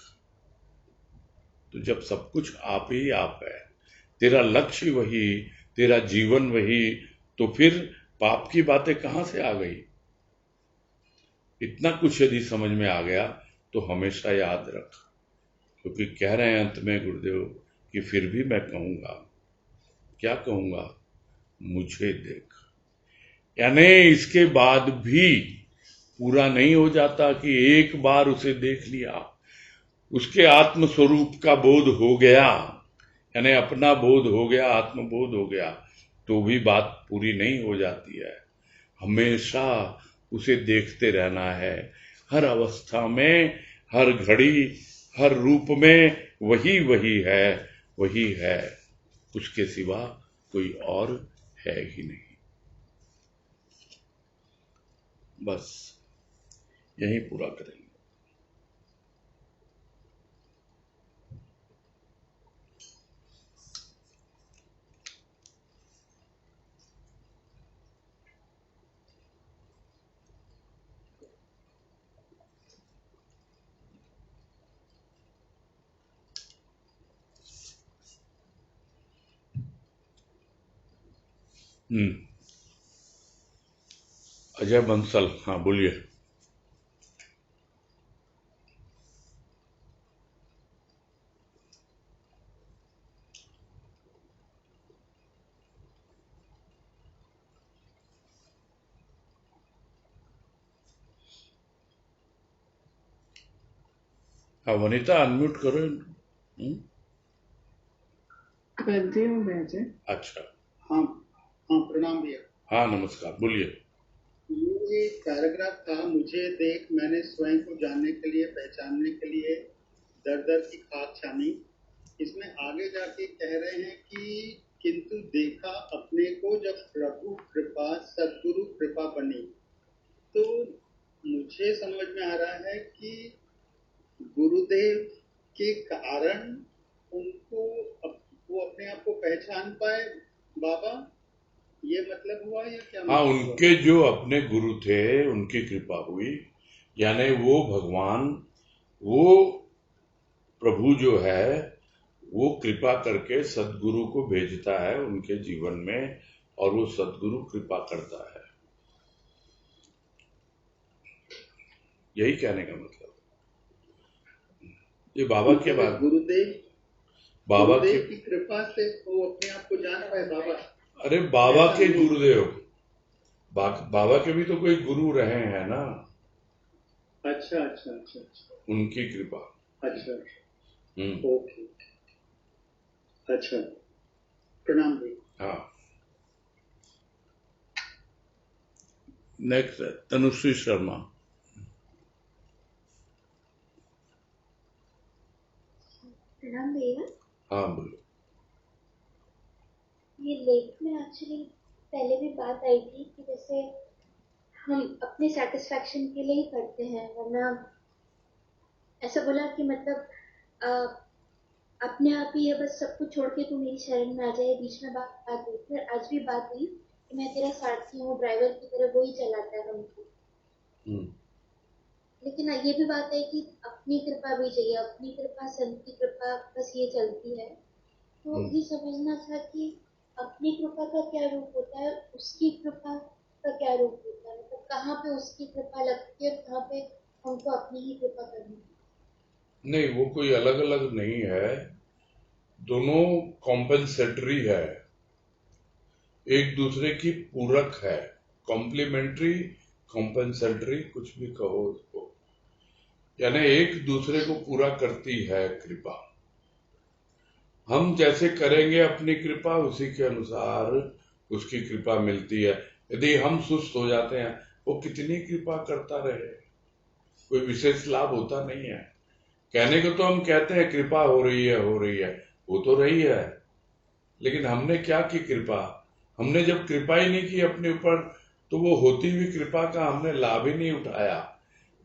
तो जब सब कुछ आप ही आप है, तेरा लक्ष्य वही, तेरा जीवन वही, तो फिर पाप की बातें कहां से आ गई? इतना कुछ यदि समझ में आ गया तो हमेशा याद रख, क्योंकि कह रहे हैं अंत में गुरुदेव कि फिर भी मैं कहूंगा, क्या कहूंगा? मुझे देख। यानी इसके बाद भी पूरा नहीं हो जाता कि एक बार उसे देख लिया, उसके आत्म स्वरूप का बोध हो गया, यानी अपना बोध हो गया, आत्मबोध हो गया, तो भी बात पूरी नहीं हो जाती है। हमेशा उसे देखते रहना है, हर अवस्था में, हर घड़ी, हर रूप में वही वही है, वही है, उसके सिवा कोई और है ही नहीं। बस यही पूरा करेंगे। अजय बंसल, हाँ बोलिए। हाँ वनीता, अनम्यूट करो।
कर दी हूँ मैं अजय।
अच्छा,
हाँ हाँ, प्रणाम भैया।
हाँ नमस्कार, बोलिए।
ये पैराग्राफ था, मुझे देख मैंने स्वयं को जानने के लिए, पहचानने के लिए दर दर की खाक छानी। इसमें आगे जाके कह रहे हैं कि किंतु देखा अपने को जब प्रभु कृपा सद्गुरु कृपा बनी। तो मुझे समझ में आ रहा है कि गुरुदेव के कारण उनको वो अपने आप को पहचान पाए बाबा, ये मतलब हुआ या क्या
हाँ,
मतलब हुआ?
उनके जो अपने गुरु थे उनकी कृपा हुई, यानी वो भगवान, वो प्रभु जो है, वो कृपा करके सदगुरु को भेजता है उनके जीवन में, और वो सदगुरु कृपा करता है। यही कहने का मतलब। ये बाबा के बाद
गुरुदेव
बाबा के,
गुरुदेव की कृपा से वो अपने आप को जान पाए बाबा।
अरे बाबा
ऐसा
के
नहीं।
गुरुदेव, बाबा के भी तो कोई गुरु रहे हैं ना,
अच्छा अच्छा अच्छा अच्छा,
उनकी कृपा।
अच्छा ओके, अच्छा, प्रणाम भाई।
हाँ, नेक्स्ट है तनुश्री शर्मा।
प्रणाम भैया।
हाँ बोलो।
ये लेख में एक्चुअली पहले भी बात आई थी कि जैसे हम अपने सेटिस्फैक्शन के लिए ही करते हैं, वरना ऐसा बोला कि मतलब अ, अपने आप ही ये बस सब कुछ छोड़ के तू मेरी शरण में आ जाए। बीच में बात हुई, फिर आज भी बात हुई कि मैं तेरा सारथी हूँ, ड्राइवर की तरह वही चलाता है हमको। लेकिन ये भी बात है कि अपनी कृपा भी चाहिए, अपनी कृपा, संत की कृपा, बस ये चलती है। तो ये समझना था कि अपनी कृपा का क्या रूप होता है, उसकी कृपा का क्या रूप होता है, मतलब कहाँ पे उसकी कृपा लगती है, कहाँ पे हमको अपनी ही कृपा करनी है।
नहीं, वो कोई अलग अलग नहीं है, दोनों कॉम्पेंसेटरी है, एक दूसरे की पूरक है, कॉम्प्लीमेंट्री, कॉम्पेंसेटरी, कुछ भी कहो उसको, यानी एक दूसरे को पूरा करती है कृपा। हम जैसे करेंगे अपनी कृपा, उसी के अनुसार उसकी कृपा मिलती है। यदि हम सुस्त हो जाते हैं, वो कितनी कृपा करता रहे, कोई विशेष लाभ होता नहीं है। कहने को तो हम कहते हैं कृपा हो रही है, हो रही है, वो तो रही है, लेकिन हमने क्या की कृपा? हमने जब कृपा ही नहीं की अपने ऊपर, तो वो होती हुई कृपा का हमने लाभ ही नहीं उठाया।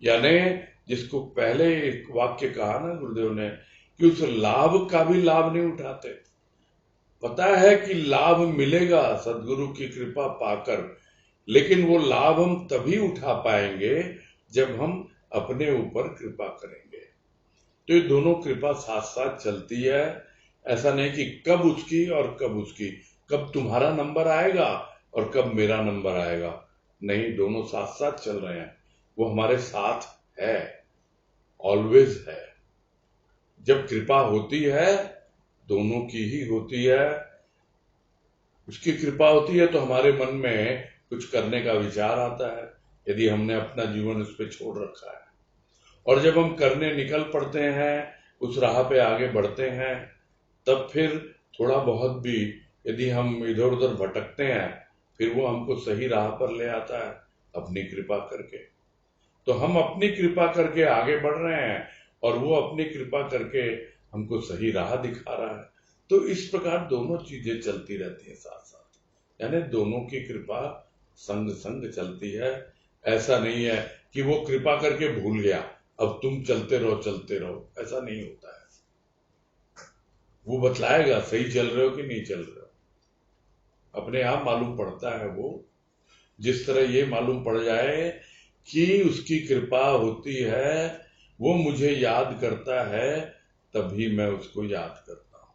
यानी जिसको पहले एक वाक्य कहा ना गुरुदेव ने कि उस लाभ का भी लाभ नहीं उठाते। पता है कि लाभ मिलेगा सदगुरु की कृपा पाकर, लेकिन वो लाभ हम तभी उठा पाएंगे जब हम अपने ऊपर कृपा करेंगे। तो ये दोनों कृपा साथ साथ चलती है। ऐसा नहीं कि कब उसकी और कब उसकी, कब तुम्हारा नंबर आएगा और कब मेरा नंबर आएगा। नहीं, दोनों साथ साथ चल रहे हैं। वो हमारे साथ है, ऑलवेज है। जब कृपा होती है दोनों की ही होती है। उसकी कृपा होती है तो हमारे मन में कुछ करने का विचार आता है, यदि हमने अपना जीवन उस पर छोड़ रखा है। और जब हम करने निकल पड़ते हैं, उस राह पे आगे बढ़ते हैं, तब फिर थोड़ा बहुत भी यदि हम इधर उधर भटकते हैं, फिर वो हमको सही राह पर ले आता है अपनी कृपा करके। तो हम अपनी कृपा करके आगे बढ़ रहे हैं और वो अपनी कृपा करके हमको सही राह दिखा रहा है। तो इस प्रकार दोनों चीजें चलती रहती हैं साथ साथ, यानी दोनों की कृपा संग संग चलती है। ऐसा नहीं है कि वो कृपा करके भूल गया, अब तुम चलते रहो, ऐसा नहीं होता है। वो बतलाएगा सही चल रहे हो कि नहीं चल रहे हो, अपने आप मालूम पड़ता है। वो जिस तरह ये मालूम पड़ जाए कि उसकी कृपा होती है, वो मुझे याद करता है, तभी मैं उसको याद करता हूं।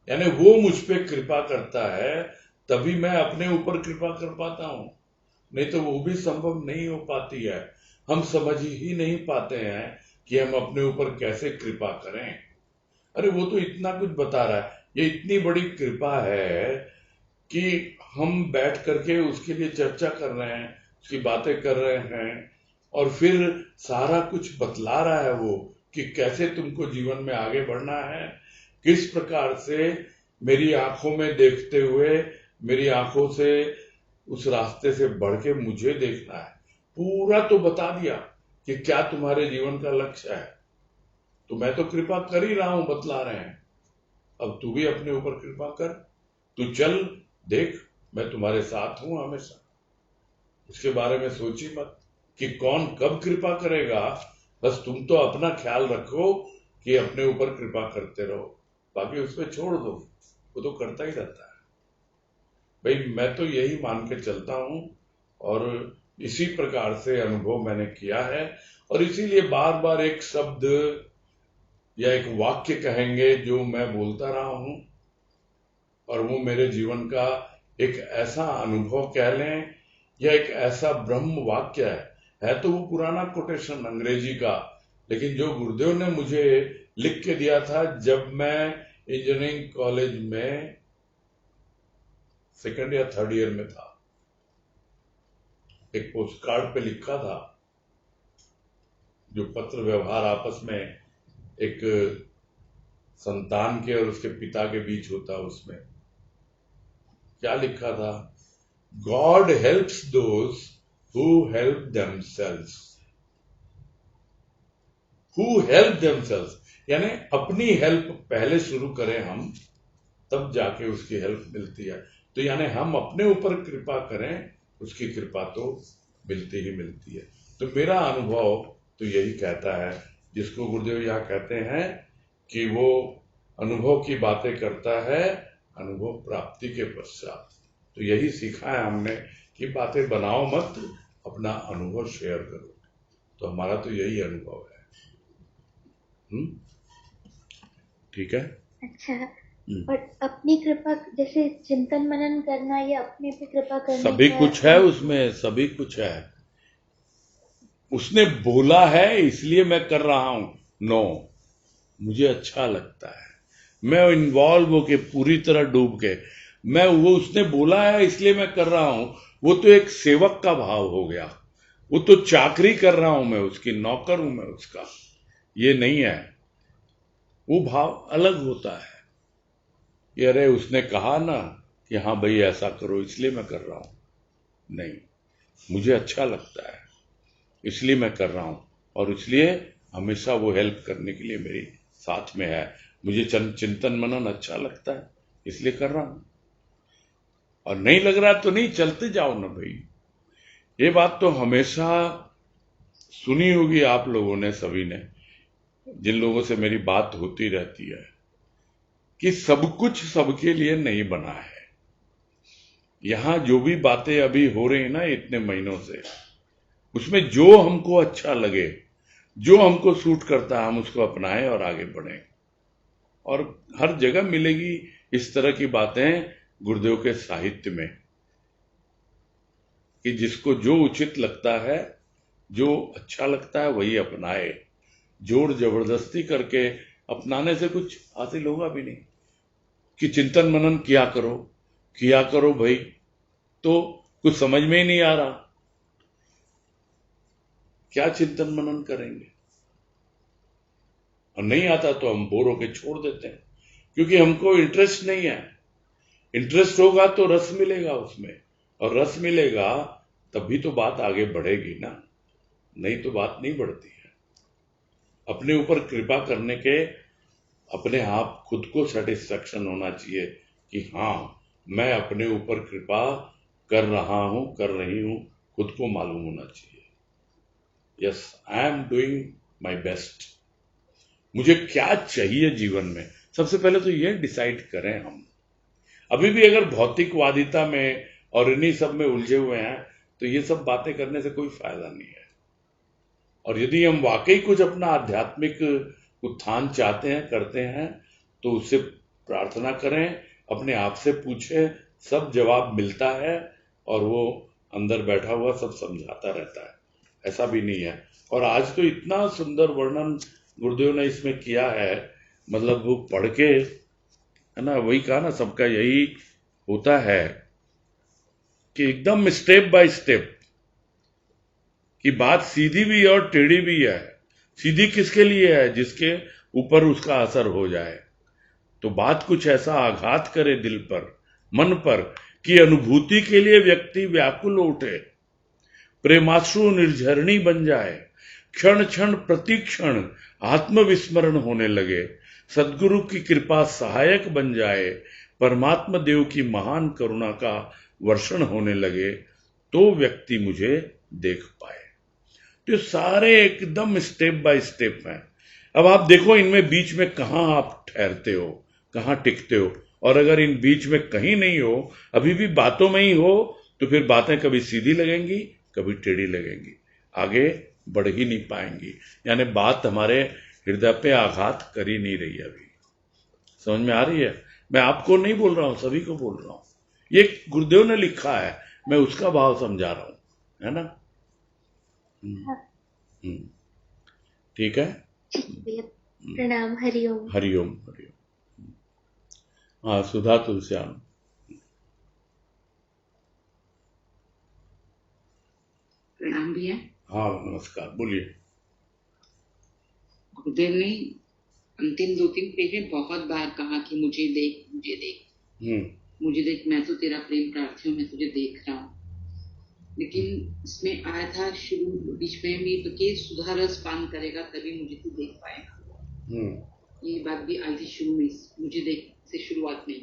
यानी वो मुझ पे कृपा करता है, तभी मैं अपने ऊपर कृपा कर पाता हूं। नहीं तो वो भी संभव नहीं हो पाती है। हम समझ ही नहीं पाते हैं कि हम अपने ऊपर कैसे कृपा करें। अरे वो तो इतना कुछ बता रहा है, ये इतनी बड़ी कृपा है कि हम बैठ करके उसके लिए चर्चा कर रहे हैं, उसकी बातें कर रहे हैं, और फिर सारा कुछ बतला रहा है वो कि कैसे तुमको जीवन में आगे बढ़ना है, किस प्रकार से मेरी आंखों में देखते हुए, मेरी आंखों से उस रास्ते से बढ़ के मुझे देखना है। पूरा तो बता दिया कि क्या तुम्हारे जीवन का लक्ष्य है। तो मैं तो कृपा कर ही रहा हूं, बतला रहे हैं। अब तू भी अपने ऊपर कृपा कर, तू चल, देख मैं तुम्हारे साथ हूं हमेशा। उसके बारे में सोची मत कि कौन कब कृपा करेगा, बस तुम तो अपना ख्याल रखो कि अपने ऊपर कृपा करते रहो, बाकी उस पर छोड़ दो, वो तो करता ही रहता है। भाई मैं तो यही मान के चलता हूं और इसी प्रकार से अनुभव मैंने किया है। और इसीलिए बार बार एक शब्द या एक वाक्य कहेंगे जो मैं बोलता रहा हूं, और वो मेरे जीवन का एक ऐसा अनुभव कह लें या एक ऐसा ब्रह्म वाक्य है तो वो पुराना कोटेशन अंग्रेजी का, लेकिन जो गुरुदेव ने मुझे लिख के दिया था जब मैं इंजीनियरिंग कॉलेज में सेकंड या थर्ड ईयर में था। एक पोस्ट कार्ड पे लिखा था, जो पत्र व्यवहार आपस में एक संतान के और उसके पिता के बीच होता, उसमें क्या लिखा था? God helps those who help themselves. Who help themselves यानी अपनी हेल्प पहले शुरू करें हम, तब जाके उसकी हेल्प मिलती है। तो यानी हम अपने ऊपर कृपा करें, उसकी कृपा तो मिलती ही मिलती है। तो मेरा अनुभव तो यही कहता है, जिसको गुरुदेव यह कहते हैं कि वो अनुभव की बातें करता है अनुभव प्राप्ति के पश्चात। तो यही सीखा है हमने कि बातें बनाओ मत, अपना अनुभव शेयर करो। तो हमारा तो यही अनुभव है। ठीक है।
अच्छा, और अपनी कृपा जैसे चिंतन मनन करना या अपने पे कृपा करना,
सभी कुछ है उसमें, सभी कुछ है। उसने बोला है इसलिए मैं कर रहा हूं, नो, मुझे अच्छा लगता है, मैं इन्वॉल्व होके पूरी तरह डूब के, मैं वो उसने बोला है इसलिए मैं कर रहा हूं, वो तो एक सेवक का भाव हो गया। वो तो चाकरी कर रहा हूं मैं उसकी, नौकर हूं मैं उसका, ये नहीं है। वो भाव अलग होता है कि अरे उसने कहा ना कि हाँ भाई ऐसा करो इसलिए मैं कर रहा हूं। नहीं, मुझे अच्छा लगता है इसलिए मैं कर रहा हूं, और इसलिए हमेशा वो हेल्प करने के लिए मेरी साथ में है। मुझे चिंतन मनन अच्छा लगता है इसलिए कर रहा हूं। और नहीं लग रहा तो नहीं, चलते जाओ ना भाई। ये बात तो हमेशा सुनी होगी आप लोगों ने, सभी ने, जिन लोगों से मेरी बात होती रहती है, कि सब कुछ सबके लिए नहीं बना है। यहां जो भी बातें अभी हो रही है ना इतने महीनों से, उसमें जो हमको अच्छा लगे, जो हमको सूट करता है, हम उसको अपनाएं और आगे बढ़ें। और हर जगह मिलेगी इस तरह की बातें गुरुदेव के साहित्य में, कि जिसको जो उचित लगता है, जो अच्छा लगता है, वही अपनाए। जोर जबरदस्ती करके अपनाने से कुछ हासिल होगा भी नहीं। कि चिंतन मनन किया करो भाई, तो कुछ समझ में ही नहीं आ रहा, क्या चिंतन मनन करेंगे? और नहीं आता तो हम बोर होके छोड़ देते हैं, क्योंकि हमको इंटरेस्ट नहीं है। इंटरेस्ट होगा तो रस मिलेगा उसमें, और रस मिलेगा तभी तो बात आगे बढ़ेगी ना, नहीं तो बात नहीं बढ़ती है। अपने ऊपर कृपा करने के अपने आप खुद को सेटिस्फैक्शन होना चाहिए कि हाँ, मैं अपने ऊपर कृपा कर रहा हूं, कर रही हूं, खुद को मालूम होना चाहिए। Yes, I am doing my best. मुझे क्या चाहिए जीवन में, सबसे पहले तो ये डिसाइड करें हम। अभी भी अगर भौतिकवादिता में और इन्हीं सब में उलझे हुए हैं, तो ये सब बातें करने से कोई फायदा नहीं है। और यदि हम वाकई कुछ अपना आध्यात्मिक उत्थान चाहते हैं, करते हैं, तो उससे प्रार्थना करें, अपने आप से पूछें, सब जवाब मिलता है, और वो अंदर बैठा हुआ सब समझाता रहता है, ऐसा भी नहीं है। और आज तो इतना सुंदर वर्णन गुरुदेव ने इसमें किया है, मतलब वो पढ़ के, है ना, वही कहा ना, सबका यही होता है कि एकदम स्टेप बाय स्टेप कि बात सीधी भी है और टेढ़ी भी है। सीधी किसके लिए है? जिसके ऊपर उसका असर हो जाए, तो बात कुछ ऐसा आघात करे दिल पर, मन पर, कि अनुभूति के लिए व्यक्ति व्याकुल उठे, प्रेमाश्रु निर्झरणी बन जाए, क्षण क्षण प्रति क्षण आत्मविस्मरण होने लगे, सदगुरु की कृपा सहायक बन जाए, परमात्मा देव की महान करुणा का वर्षण होने लगे, तो व्यक्ति मुझे देख पाए। तो सारे एकदम स्टेप बाय स्टेप हैं। अब आप देखो इनमें बीच में कहां आप ठहरते हो, कहां टिकते हो। और अगर इन बीच में कहीं नहीं हो, अभी भी बातों में ही हो, तो फिर बातें कभी सीधी लगेंगी, कभी टेढ़ी लगेंगी, आगे बढ़ ही नहीं पाएंगी। यानी बात हमारे हृदय पे आघात कर ही नहीं रही। अभी समझ में आ रही है? मैं आपको नहीं बोल रहा हूं, सभी को बोल रहा हूं। ये गुरुदेव ने लिखा है, मैं उसका भाव समझा रहा हूं, है ना? हम्म, ठीक है।
प्रणाम। हरिओम।
हरिओम हरिओम। हाँ, सुधा तुलसियान।
प्रणाम भैया।
हाँ, नमस्कार, बोलिए।
गुरुदेव ने अंतिम 2-3 पेज में बहुत बार कहा कि मुझे देख, मुझे देख, मुझे देख, मैं तो तेरा प्रेम प्रार्थी हूँ, मैं तुझे देख रहा हूँ। लेकिन इसमें आया था शुरू बीच में भी कि सुधा रस पान करेगा तभी मुझे तू देख पाएगा। ये बात भी आई थी शुरू में, मुझे देख से शुरुआत में,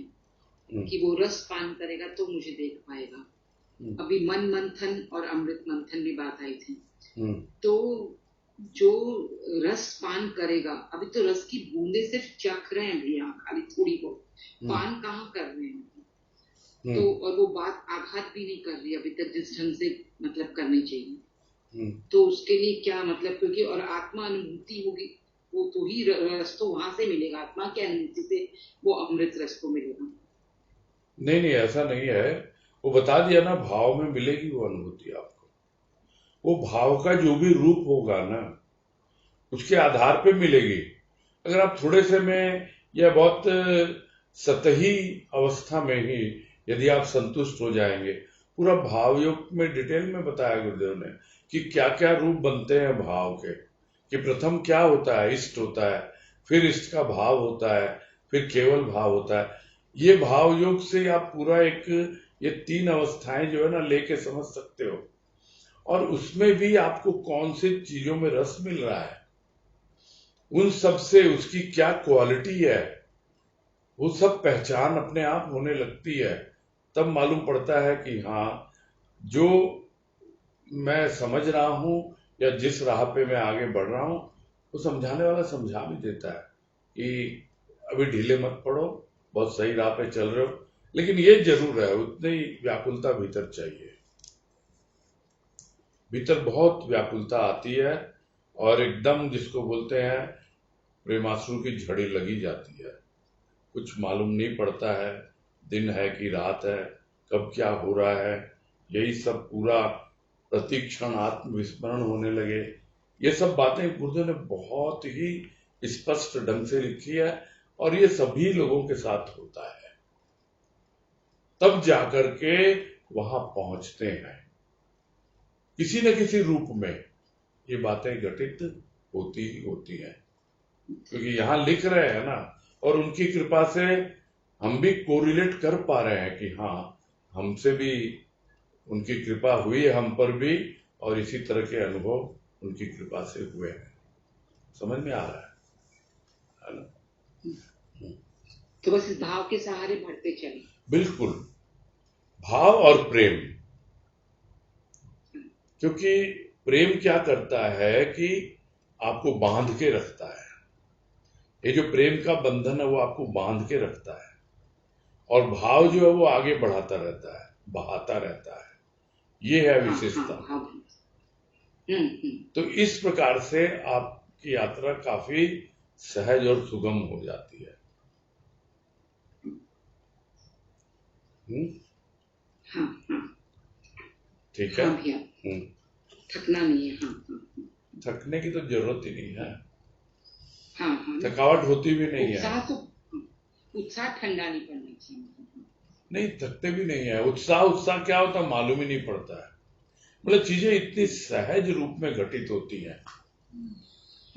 कि वो रस पान करेगा तो मुझे देख पाएगा। अभी मन मंथन और अमृत मंथन भी बात आई थी। तो जो रस पान करेगा, अभी तो रस की बूंदे सिर्फ चख रहे हैं भैया, खाली थोड़ी बहुत, पान कहाँ कर रहे हैं। तो और वो बात आघात भी नहीं कर रही अभी तक जिस ढंग से मतलब करनी चाहिए। तो उसके लिए क्या मतलब, क्योंकि और आत्मा अनुभूति होगी, वो तो ही रस तो वहां से मिलेगा, आत्मा के अनुभूति से वो अमृत रस को मिलेगा।
नहीं नहीं, ऐसा नहीं है। वो बता दिया ना, भाव में मिलेगी वो अनुभूति आपको। वो भाव का जो भी रूप होगा ना, उसके आधार पे मिलेगी। अगर आप थोड़े से में या बहुत सतही अवस्था में ही यदि आप संतुष्ट हो जाएंगे, पूरा भाव योग में डिटेल में बताया गुरुदेव ने कि क्या क्या रूप बनते हैं भाव के, कि प्रथम क्या होता है, इष्ट होता है, फिर इष्ट का भाव होता है, फिर केवल भाव होता है। ये भाव योग से आप पूरा एक ये 3 अवस्थाएं जो है ना लेके समझ सकते हो। और उसमें भी आपको कौन सी चीजों में रस मिल रहा है, उन सब से उसकी क्या क्वालिटी है, वो सब पहचान अपने आप होने लगती है। तब मालूम पड़ता है कि हाँ, जो मैं समझ रहा हूँ या जिस राह पे मैं आगे बढ़ रहा हूँ, वो समझाने वाला समझा भी देता है कि अभी ढीले मत पड़ो, बहुत सही राह पे चल रहे हो। लेकिन ये जरूर है, उतनी ही व्याकुलता भीतर चाहिए। भीतर बहुत व्याकुलता आती है और एकदम जिसको बोलते हैं प्रेमाश्रु की झड़ी लगी जाती है। कुछ मालूम नहीं पड़ता है, दिन है कि रात है, कब क्या हो रहा है, यही सब पूरा प्रतिक्षण आत्मविस्मरण होने लगे। ये सब बातें गुरुदेव ने बहुत ही स्पष्ट ढंग से लिखी है और ये सभी लोगों के साथ होता है। तब जाकर के वहां पहुंचते हैं, किसी न किसी रूप में ये बातें घटित होती ही होती हैं, क्योंकि यहां लिख रहे हैं ना, और उनकी कृपा से हम भी कोरिलेट कर पा रहे हैं कि हाँ, हमसे भी उनकी कृपा हुई है, हम पर भी, और इसी तरह के अनुभव उनकी कृपा से हुए हैं। समझ में आ रहा है ना?
तो बस इस भाव के सहारे बढ़ते चले।
बिल्कुल, भाव और प्रेम। क्योंकि प्रेम क्या करता है कि आपको बांध के रखता है। ये जो प्रेम का बंधन है वो आपको बांध के रखता है, और भाव जो है वो आगे बढ़ाता रहता है, बहाता रहता है। ये है विशेषता। तो इस प्रकार से आपकी यात्रा काफी सहज और सुगम हो जाती है। ठीक है।
थकना नहीं है।
थकने की तो जरूरत ही नहीं है।
हाँ।
थकावट होती भी नहीं है।
उत्साह ठंडा नहीं पड़ना चाहिए।
नहीं, थकते भी नहीं है। उत्साह क्या होता मालूम ही नहीं पड़ता है। मतलब चीजें इतनी सहज रूप में घटित होती हैं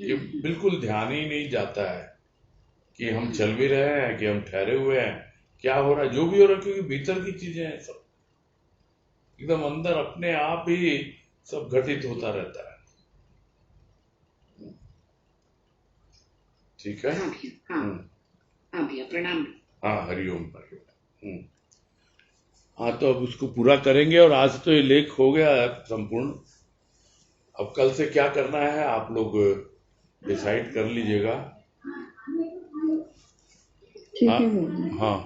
कि बिल्कुल ध्यान ही नहीं जाता है कि हम चल भी रहे हैं कि हम ठहरे हुए हैं, क्या हो रहा है, जो भी हो रहा है, क्योंकि भीतर की चीजें हैं, सब एकदम अंदर अपने आप ही सब घटित होता रहता है। ठीक है।
हाँ भैया, प्रणाम।
हाँ, हरिओम हरिओम। हाँ, तो अब उसको पूरा करेंगे, और आज तो ये लेख हो गया है संपूर्ण। अब कल से क्या करना है आप लोग डिसाइड कर लीजिएगा। हाँ,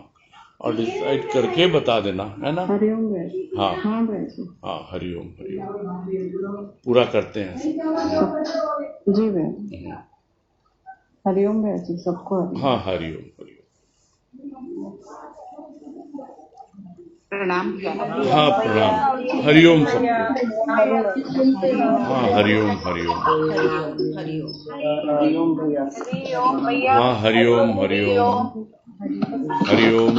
और डिसाइड करके बता देना, है ना?
हरिओम।
हाँ
हाँ,
हरिओम पूरा करते हैं
जी भैया। हरिओम भैया जी, सबको।
हाँ, हरिओम।
प्रणाम।
हाँ, प्रणाम। हरिओम सबको। हाँ, हरिओम। हाँ, हरिओम। हरिओम।